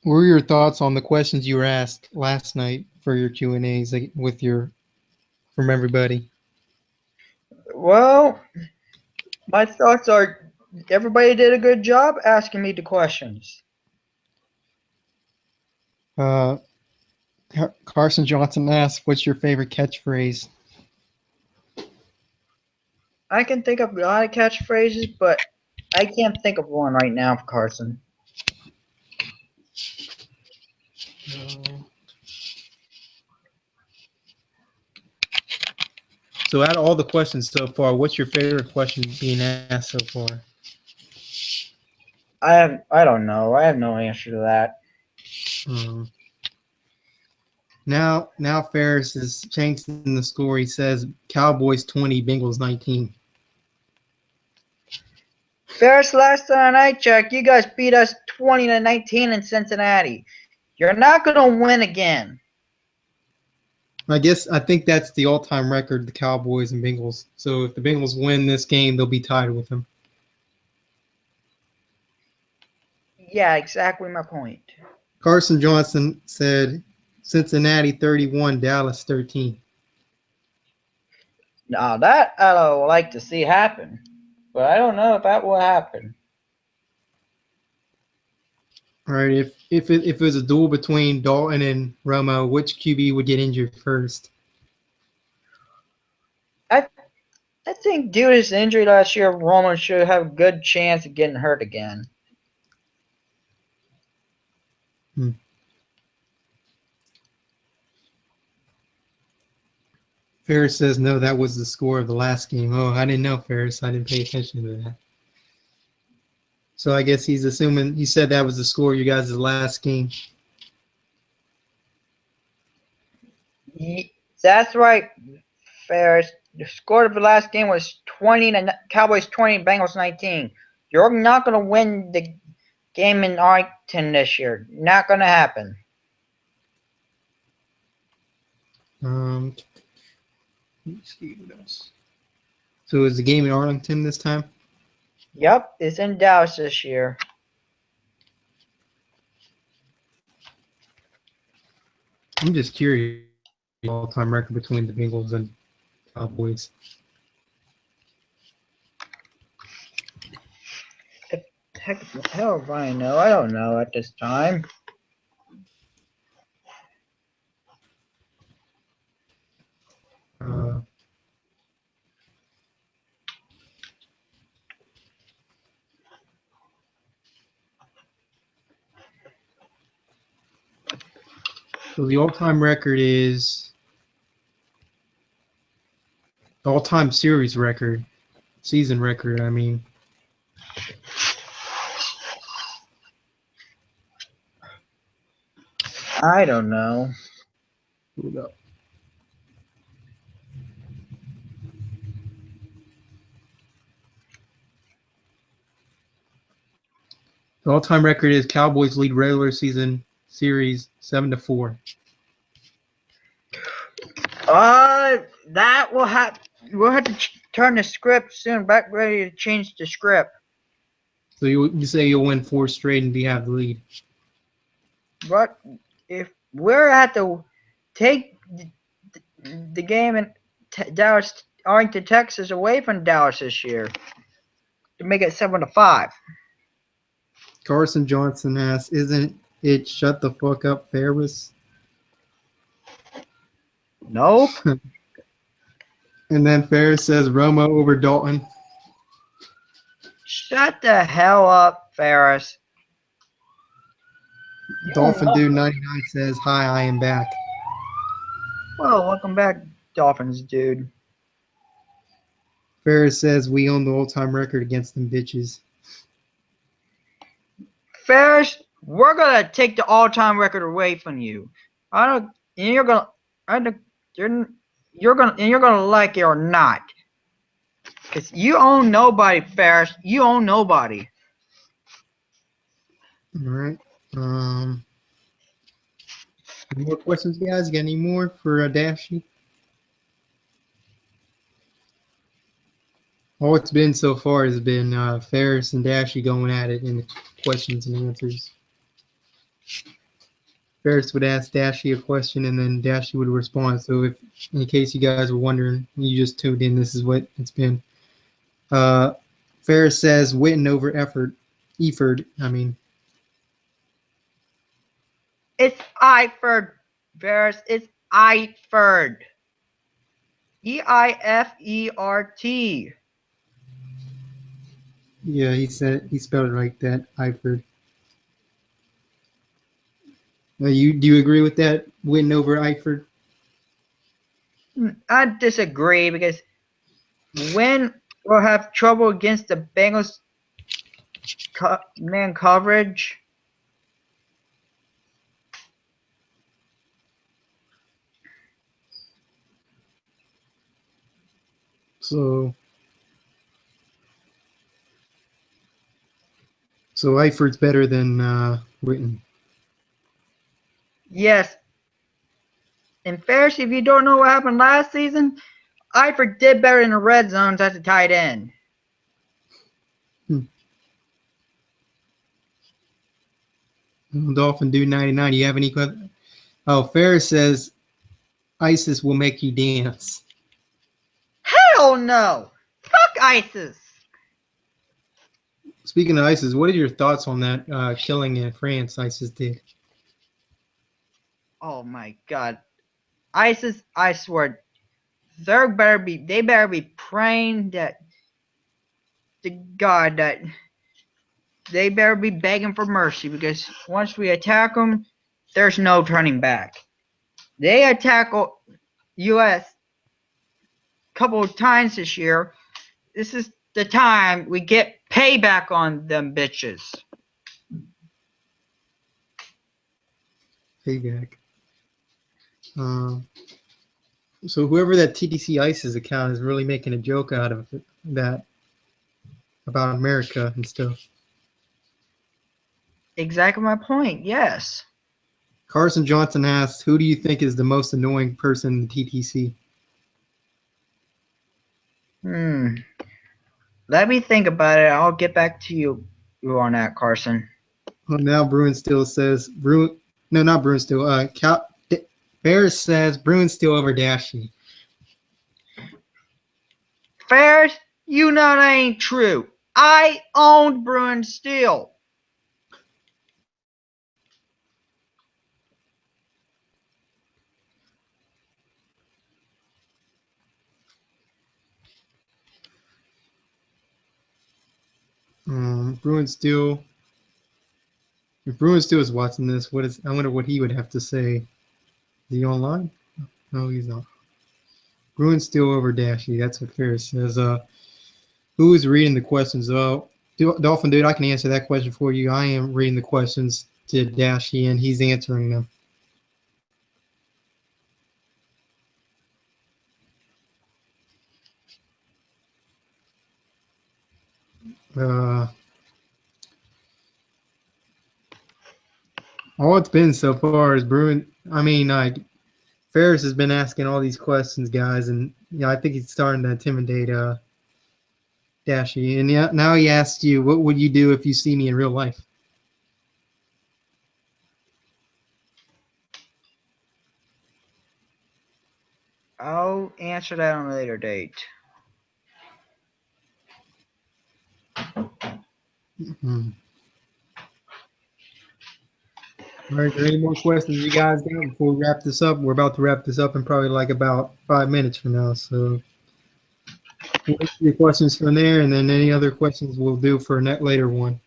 What were your thoughts on the questions you were asked last night for your Q&As with from everybody? Well, my thoughts are everybody did a good job asking me the questions. Uh, Carson Johnson asked, "What's your favorite catchphrase?" I can think of a lot of catchphrases, but I can't think of one right now, Carson. So out of all the questions so far, what's your favorite question being asked so far? I don't know. I have no answer to that. Now Ferris is changing the score. He says Cowboys 20, Bengals 19. Ferris, last time I checked, you guys beat us 20-19 in Cincinnati. You're not gonna win again. I think that's the all-time record, the Cowboys and Bengals. So if the Bengals win this game, they'll be tied with them. Yeah, exactly my point. Carson Johnson said Cincinnati 31, Dallas 13. Now that I would like to see happen, but I don't know if that will happen. All right, if it was a duel between Dalton and Romo, which QB would get injured first? I think due to his injury last year, Roman should have a good chance of getting hurt again. Ferris says no, that was the score of the last game. Oh, I didn't know, Ferris. I didn't pay attention to that. So I guess he's assuming he said that was the score of you guys' last game. That's right, Ferris. The score of the last game was Cowboys 20, Bengals 19. You're not going to win the game in Arlington this year. Not going to happen. Let me see what else. So is the game in Arlington this time? Yep, it's in Dallas this year. I'm just curious. All-time record between the Bengals and Cowboys. Hell if I know. I don't know at this time. So the all-time record is all-time series record, season record. I mean, I don't know. hold up. The all-time record is Cowboys lead regular season series 7-4. That we'll have to turn the script soon. Back ready to change the script. So you say you'll win 4 straight and have the lead. But if we're at to take the game in Dallas, Arlington, Texas, away from Dallas this year to make it 7-5. Carson Johnson asks, "Isn't it shut the fuck up, Ferris?" Nope. And then Ferris says Romo over Dalton. Shut the hell up, Ferris. Dolphin Dude 99 says, "Hi, I am back." Well, welcome back, Dolphins, dude. Ferris says we own the all-time record against them bitches. Ferris, we're gonna take the all-time record away from you. I don't, and you're gonna, I don't, you're gonna like it or not, because you own nobody, Ferris. You own nobody. All right. Any more questions, guys? Got any more for Dashie? All it's been so far has been Ferris and Dashie going at it in the questions and answers. Ferris would ask Dashie a question, and then Dashie would respond. So, if in case you guys were wondering, you just tuned in, this is what it's been. Ferris says Witten over Eford. I mean, It's Eifert, Ferris. It's Eifert. Eifert. yeah, he spelled it like that. Eiford. Do you agree with that? Witten over Eiford? I disagree because when we'll have trouble against the Bengals man coverage. So Eiford's better than Witten. Yes. And Ferris, if you don't know what happened last season, Eifert did better in the red zones as a tight end. Dolphin Dude 99. Do you have any questions? Oh, Ferris says ISIS will make you dance. Hell no! Fuck ISIS! Speaking of ISIS, what are your thoughts on that killing in France ISIS did? Oh my god. ISIS, I swear, they better be praying that to God that they better be begging for mercy, because once we attack them, there's no turning back. They attack U.S. a couple of times this year. This is the time we get payback on them bitches. Payback. So whoever that TTC ISIS account is really making a joke out of that about America and stuff. Exactly my point, yes. Carson Johnson asks, who do you think is the most annoying person in the TTC? Let me think about it. I'll get back to you on that, Carson. Well, now Bruin still says not Bruin still. Ferris says Bruin still over Dashie. Ferris, you know that ain't true. I owned Bruin Steel. Bruin still. If Bruin still is watching this, I wonder what he would have to say. Is he online? No, he's not. Bruin still over Dashie. That's what Ferris says. Who is reading the questions? Dolphin Dude, I can answer that question for you. I am reading the questions to Dashie, and he's answering them. All it's been so far is Ferris has been asking all these questions, guys, and I think he's starting to intimidate Dashie. And now he asked you, what would you do if you see me in real life? I'll answer that on a later date. Mm-hmm. All right, are there any more questions you guys got before we wrap this up? We're about to wrap this up in probably like about 5 minutes from now. So we'll answer your questions from there, and then any other questions we'll do for a later one.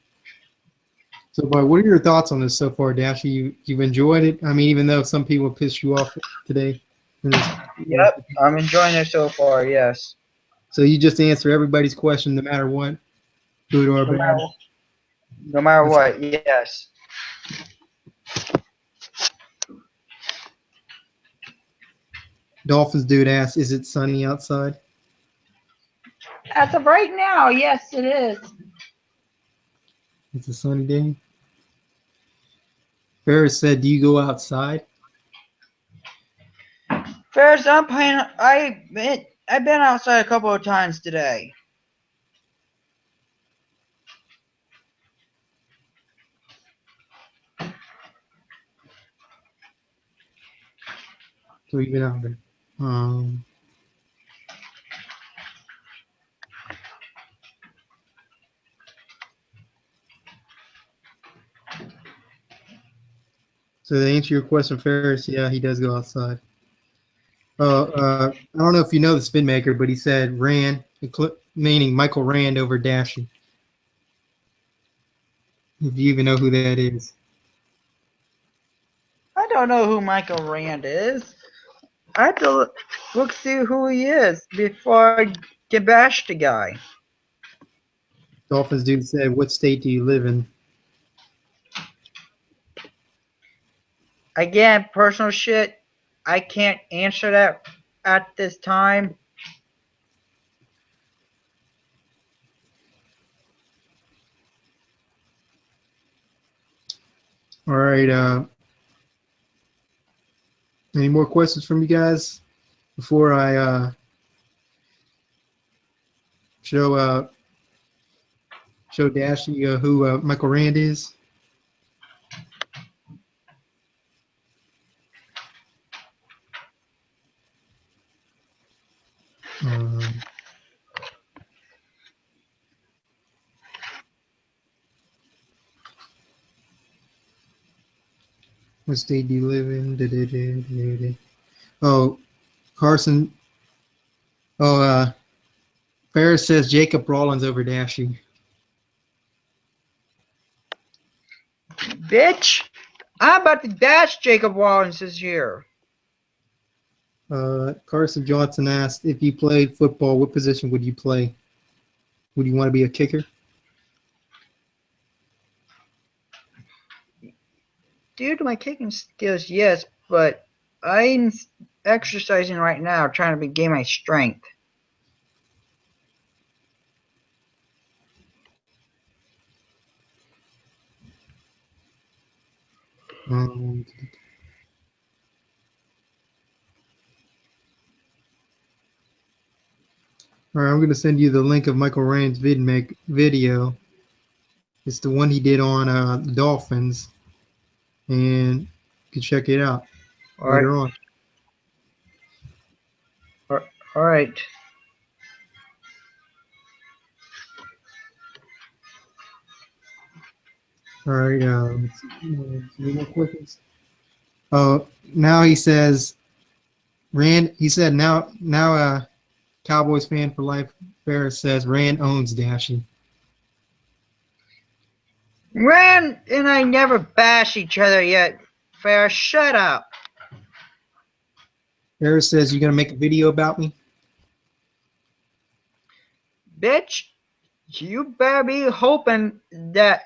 So, what are your thoughts on this so far, Dashie? You've enjoyed it? I mean, even though some people pissed you off today. Yep, I'm enjoying it so far, yes. So you just answer everybody's question no matter what? Good or bad? No matter what, yes. Dolphins dude asks, "Is it sunny outside?" As of right now, yes, it is. It's a sunny day. Ferris said, "Do you go outside?" Ferris, I'm playing. I've been outside a couple of times today. So you've been out there. So to answer your question, Ferris, yeah, he does go outside. I don't know if you know the spin maker, but he said Rand, meaning Michael Rand over Dashie. If you even know who that is. I don't know who Michael Rand is. I have to look see who he is before I can bash the guy. Dolphins dude said, "What state do you live in?" Again, personal shit. I can't answer that at this time. All right. Any more questions from you guys before I show Dashie who Michael Rand is? Um, what state do you live in? Oh, Carson. Oh, Ferris says Jacob Rawlins over Dashie. Bitch, I'm about to dash Jacob Wallace this year. Carson Johnson asked, if you played football, what position would you play? Would you want to be a kicker? Due to my kicking skills, yes, but I'm exercising right now, trying to gain my strength. Um, all right, I'm going to send you the link of Michael Rand's video. It's the one he did on the Dolphins, and you can check it out All right. later on. All right. All right. Any more questions? Now he says, Rand. He said now Cowboys fan for life. Ferris says Rand owns Dashie. Rand and I never bash each other yet. Fair, shut up. Ferris says, "You gonna make a video about me?" Bitch, you better be hoping that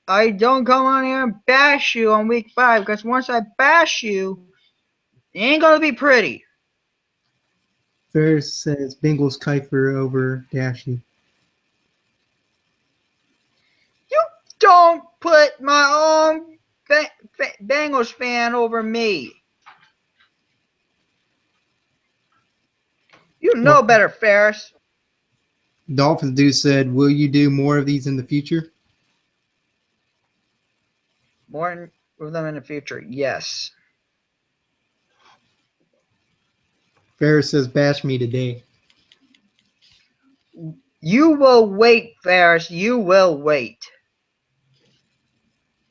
I don't come on here and bash you on week 5, because once I bash you, it ain't gonna be pretty. Ferris says Bengals Kiefer over Dashie. You don't put my own Bengals fan over me. You know better, Ferris. Dolphins dude said, "Will you do more of these in the future?" More of them in the future, yes. Ferris says, "Bash me today." You will wait, Ferris. You will wait.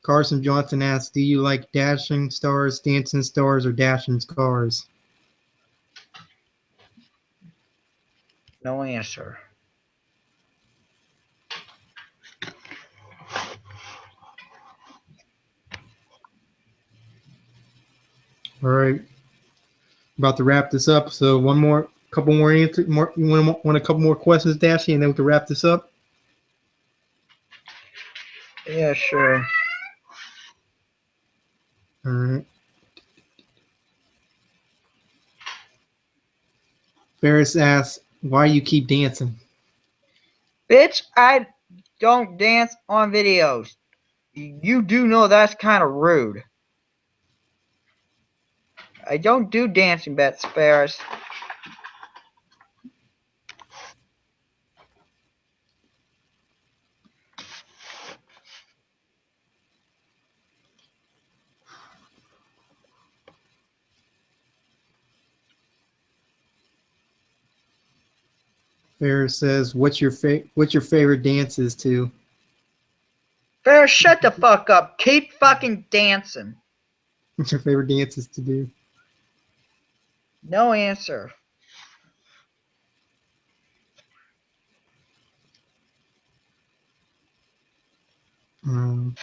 Carson Johnson asks, "Do you like dashing stars, dancing stars, or dashing scars?" No answer. All right, about to wrap this up. So couple more answers. You want a couple more questions, Dashie, and then we can wrap this up. Yeah, sure. All right. Ferris asks, why you keep dancing? Bitch, I don't dance on videos. You do know that's kind of rude. I don't do dancing bets, Ferris. Ferris says, what's your favorite dances to? Ferris, shut the fuck up. Keep fucking dancing. What's your favorite dances to do? No answer. Um,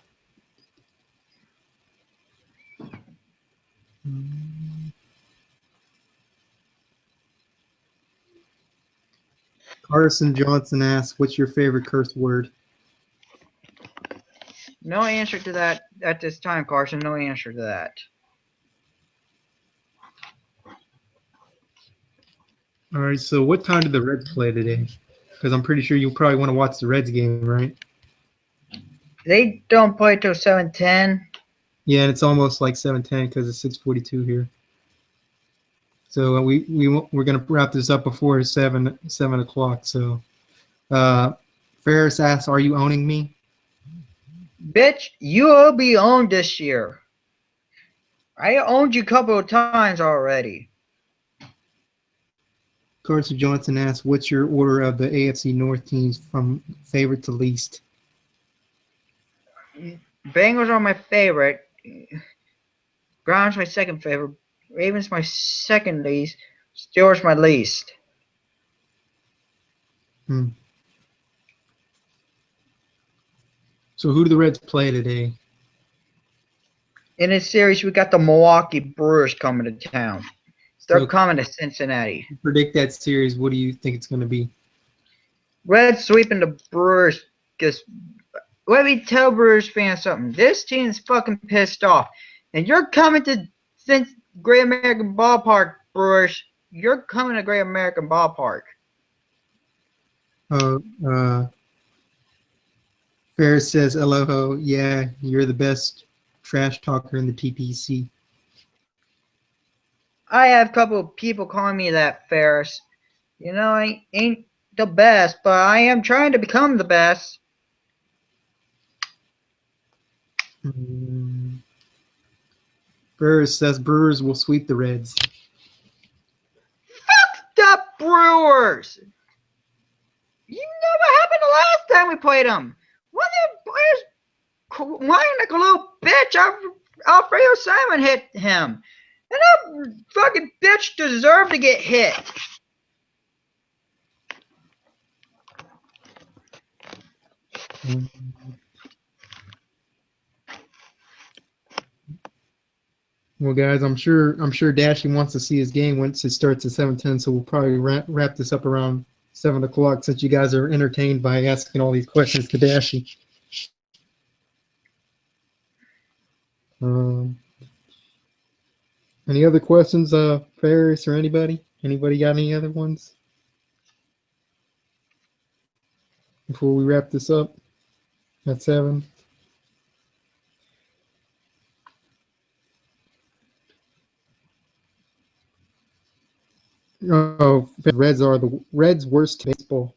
Carson Johnson asks, what's your favorite curse word? No answer to that at this time, Carson. No answer to that. All right, so what time did the Reds play today? Because I'm pretty sure you probably want to watch the Reds game, right? They don't play till 7:10. Yeah, and it's almost like 7:10 because it's 6:42 here. So we're gonna wrap this up before 7 o'clock. So, Ferris asks, "Are you owning me?" Bitch, you'll be owned this year. I owned you a couple of times already. Carson Johnson asks, "What's your order of the AFC North teams from favorite to least?" Bengals are my favorite. Browns my second favorite. Ravens my second least. Steelers my least. So who do the Reds play today? In this series, we got the Milwaukee Brewers coming to town. They're So coming to Cincinnati. predict that series. What do you think it's going to be? Reds sweeping the Brewers. Because let me tell Brewers fans something. This team's fucking pissed off. And you're coming to Great American Ballpark, Brewers. You're coming to Great American Ballpark. Ferris says, "Aloha, yeah, you're the best trash talker in the TPC." I have a couple of people calling me that, Ferris. You know, I ain't the best, but I am trying to become the best. Ferris says Brewers will sweep the Reds. Fuck the Brewers! You know what happened the last time we played them? One of the players whining like a little bitch. Alfredo Simon hit him. And that fucking bitch deserved to get hit. Well, guys, I'm sure Dashie wants to see his game once it starts at 7:10. So we'll probably wrap this up around 7 o'clock since you guys are entertained by asking all these questions to Dashie. Any other questions, Ferris or anybody? Anybody got any other ones before we wrap this up at 7? Oh, Reds are the Reds' worst baseball.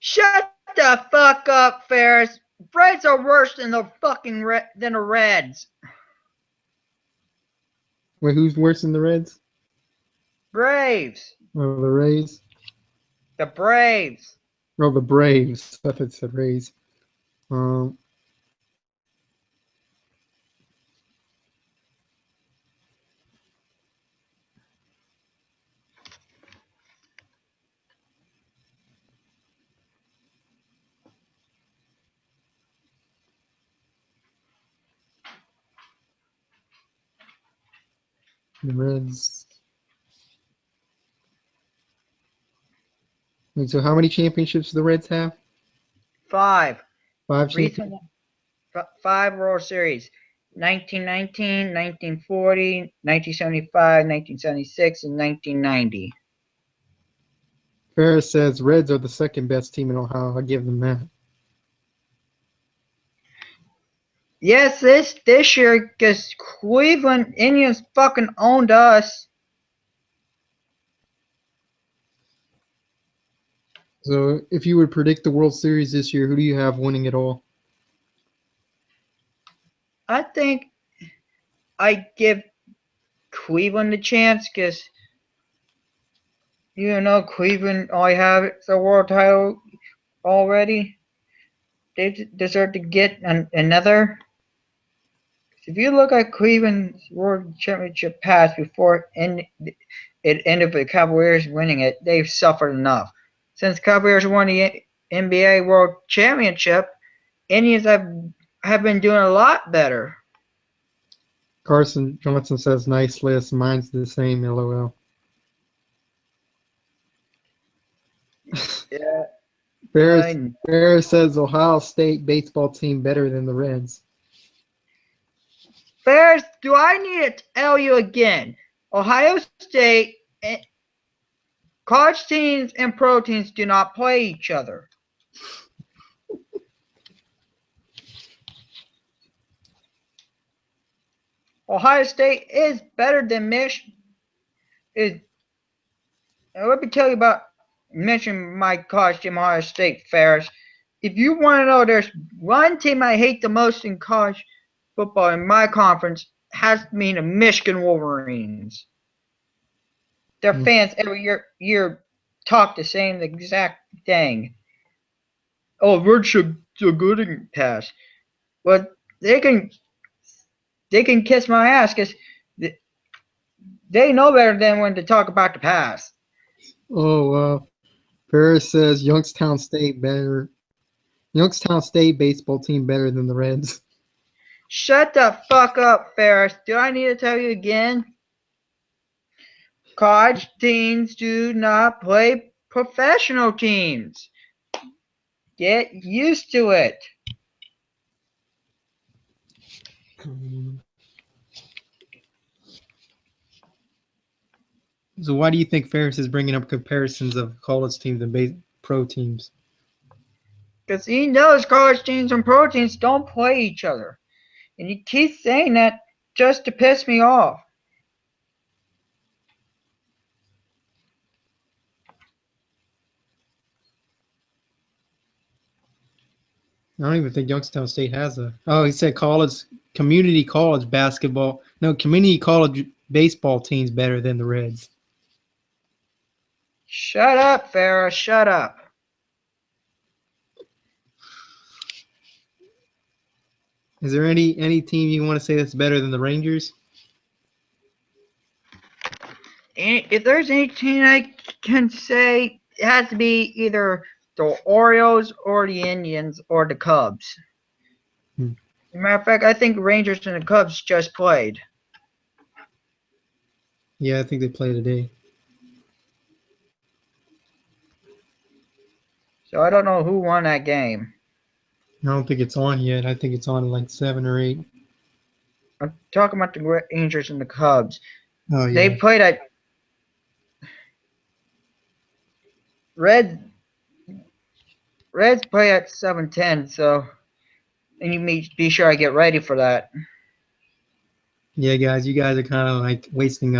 Shut the fuck up, Ferris. Reds are worse than the fucking than the Reds. Wait, who's worse than the Reds? Braves. Oh, the Rays. The Braves. Oh, the Braves. I thought it said Rays. The Reds. Wait, so how many championships do the Reds have? 5. 5 Recent championships. 5 World Series. 1919, 1940, 1975, 1976, and 1990. Ferris says Reds are the second best team in Ohio. I'll give them that. Yes, this year, because Cleveland Indians fucking owned us. So if you would predict the World Series this year, who do you have winning it all? I think I give Cleveland a chance because Cleveland only have the world title already. They deserve to get another. If you look at Cleveland's World Championship past before it ended with the Cavaliers winning it, they've suffered enough. Since Cavaliers won the NBA World Championship, Indians have been doing a lot better. Carson Johnson says nice list. Mine's the same. LOL. Yeah. Ferris says Ohio State baseball team better than the Reds. Ferris, do I need to tell you again? Ohio State college teams and pro teams do not play each other. Ohio State is better than Michigan. Let me tell you about mention my college team, Ohio State, Ferris. If you want to know, there's one team I hate the most in college football in my conference, has to be the Michigan Wolverines. Their fans every year talk the same exact thing. Oh, we're so good in pass. But they can kiss my ass because they know better than when to talk about the pass. Oh, wow. Ferris says Youngstown State baseball team better than the Reds. Shut the fuck up, Ferris. Do I need to tell you again? College teams do not play professional teams. Get used to it. So why do you think Ferris is bringing up comparisons of college teams and pro teams? Because he knows college teams and pro teams don't play each other. And he keeps saying that just to piss me off. I don't even think Youngstown State has a. Oh, he said community college basketball. No, community college baseball teams better than the Reds. Shut up, Ferris. Shut up. Is there any team you want to say that's better than the Rangers? If there's any team I can say, it has to be either the Orioles or the Indians or the Cubs. As a matter of fact, I think Rangers and the Cubs just played. Yeah, I think they play today. So I don't know who won that game. I don't think it's on yet. I think it's on like 7 or 8. I'm talking about the Rangers and the Cubs. Oh yeah. They played at Reds play at 7:10, so and you need to be sure I get ready for that. Yeah, guys, you guys are kind of like wasting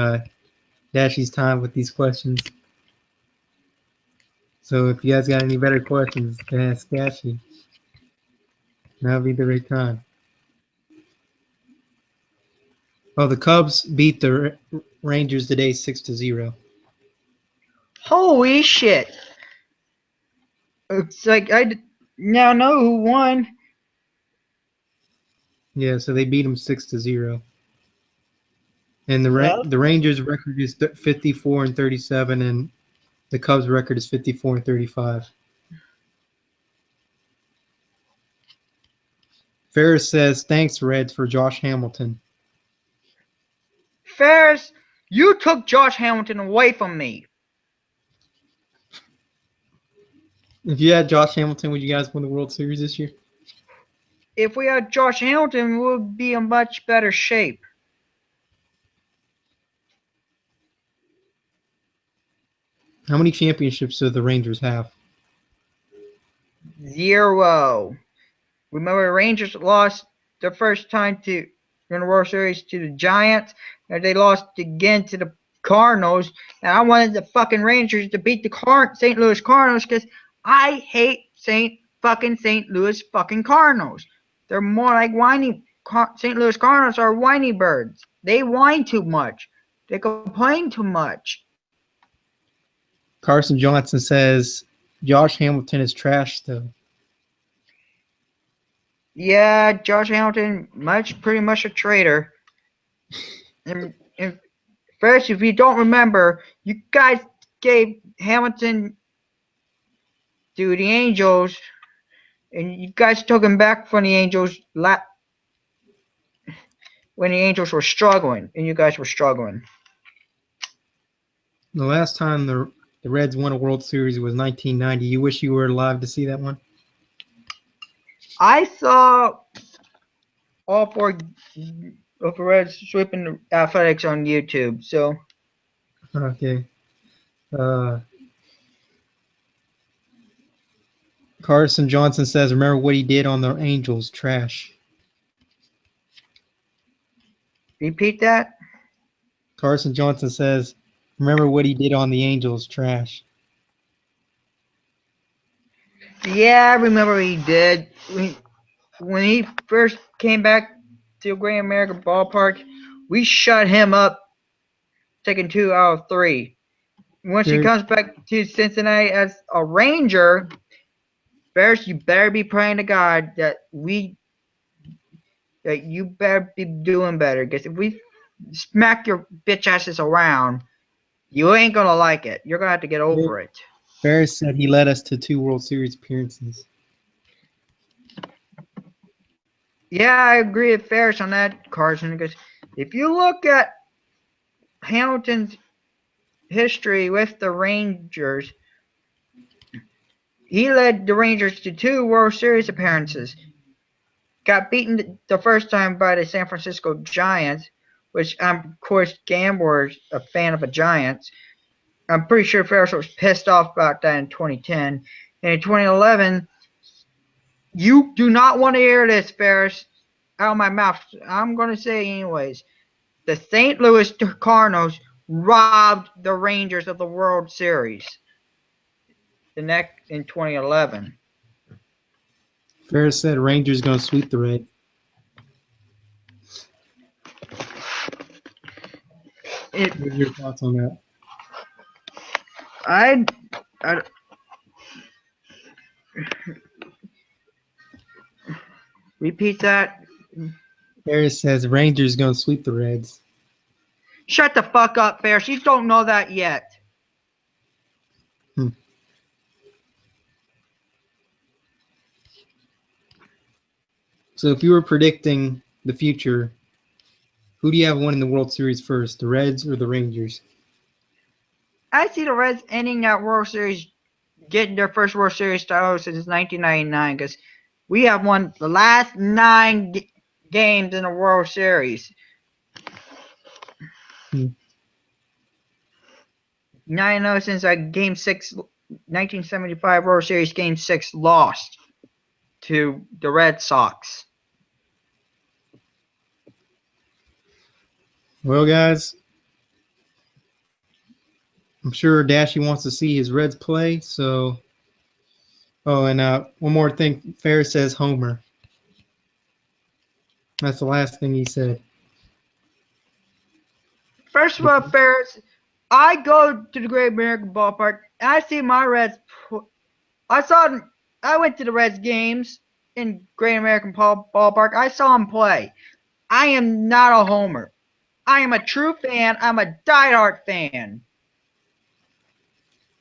Dashie's time with these questions. So if you guys got any better questions, then ask Dashie. That'll be the right time. Oh, the Cubs beat the Rangers today 6-0. Holy shit! It's like I now know who won. Yeah, so they beat them 6-0. And the Rangers record is 54-37, and the Cubs record is 54-35. Ferris says, "Thanks, Reds, for Josh Hamilton." Ferris, you took Josh Hamilton away from me. If you had Josh Hamilton, would you guys win the World Series this year? if we had Josh Hamilton, we would be in much better shape. How many championships do the Rangers have? 0. Remember, the Rangers lost the first time in the World Series to the Giants, and they lost again to the Cardinals. And I wanted the fucking Rangers to beat the St. Louis Cardinals because I hate St. Louis fucking Cardinals. They're more like whiny. St. Louis Cardinals are whiny birds. They whine too much. They complain too much. Carson Johnson says Josh Hamilton is trash, though. Yeah, Josh Hamilton, pretty much a traitor. And first, if you don't remember, you guys gave Hamilton to the Angels, and you guys took him back from the Angels when the Angels were struggling, and you guys were struggling. The last time the Reds won a World Series was 1990. You wish you were alive to see that one? I saw all 4 of the Reds sweeping the Athletics on YouTube, so. Okay. Carson Johnson says, remember what he did on the Angels? Trash. Repeat that? Carson Johnson says, remember what he did on the Angels? Trash. Yeah, I remember he did. When he first came back to Great American Ballpark, we shut him up, taking 2 out of 3. Once he comes back to Cincinnati as a Ranger, Bears, you better be praying to God that you better be doing better. Because if we smack your bitch asses around, you ain't gonna like it. You're gonna have to get over it. Ferris said he led us to 2 World Series appearances. Yeah, I agree with Ferris on that, Carson. Because if you look at Hamilton's history with the Rangers, he led the Rangers to 2 World Series appearances. Got beaten the first time by the San Francisco Giants, which I'm, of course, Gambler's a fan of the Giants. I'm pretty sure Ferris was pissed off about that in 2010. And in 2011, you do not want to hear this, Ferris, out of my mouth. I'm going to say it anyways. The St. Louis Cardinals robbed the Rangers of the World Series in 2011. Ferris said Rangers going to sweep the Reds. What are your thoughts on that? I repeat that. Ferris says Rangers going to sweep the Reds. Shut the fuck up, Ferris. You don't know that yet. So if you were predicting the future, who do you have winning the World Series first, the Reds or the Rangers? I see the Reds ending that World Series, getting their first World Series title since 1999, because we have won the last 9 games in the World Series. 9-0 since Game 6, 1975 World Series Game 6 lost to the Red Sox. Well, guys, I'm sure Dashie wants to see his Reds play. So, and one more thing. Ferris says Homer. That's the last thing he said. First of all, Ferris, I go to the Great American Ballpark and I see my Reds. I went to the Reds games in Great American Ballpark. I saw them play. I am not a homer. I am a true fan. I'm a diehard fan.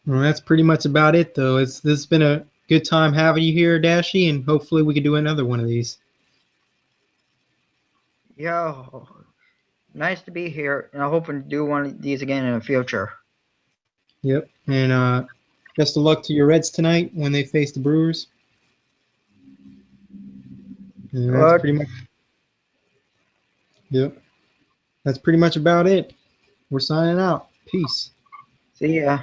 Well, that's pretty much about it, though. This has been a good time having you here, Dashie, and hopefully we can do another one of these. Yo, nice to be here, and I hope to do one of these again in the future. Yep, and best of luck to your Reds tonight when they face the Brewers. And that's Good. pretty much. Yep. That's pretty much about it. We're signing out. Peace. See ya.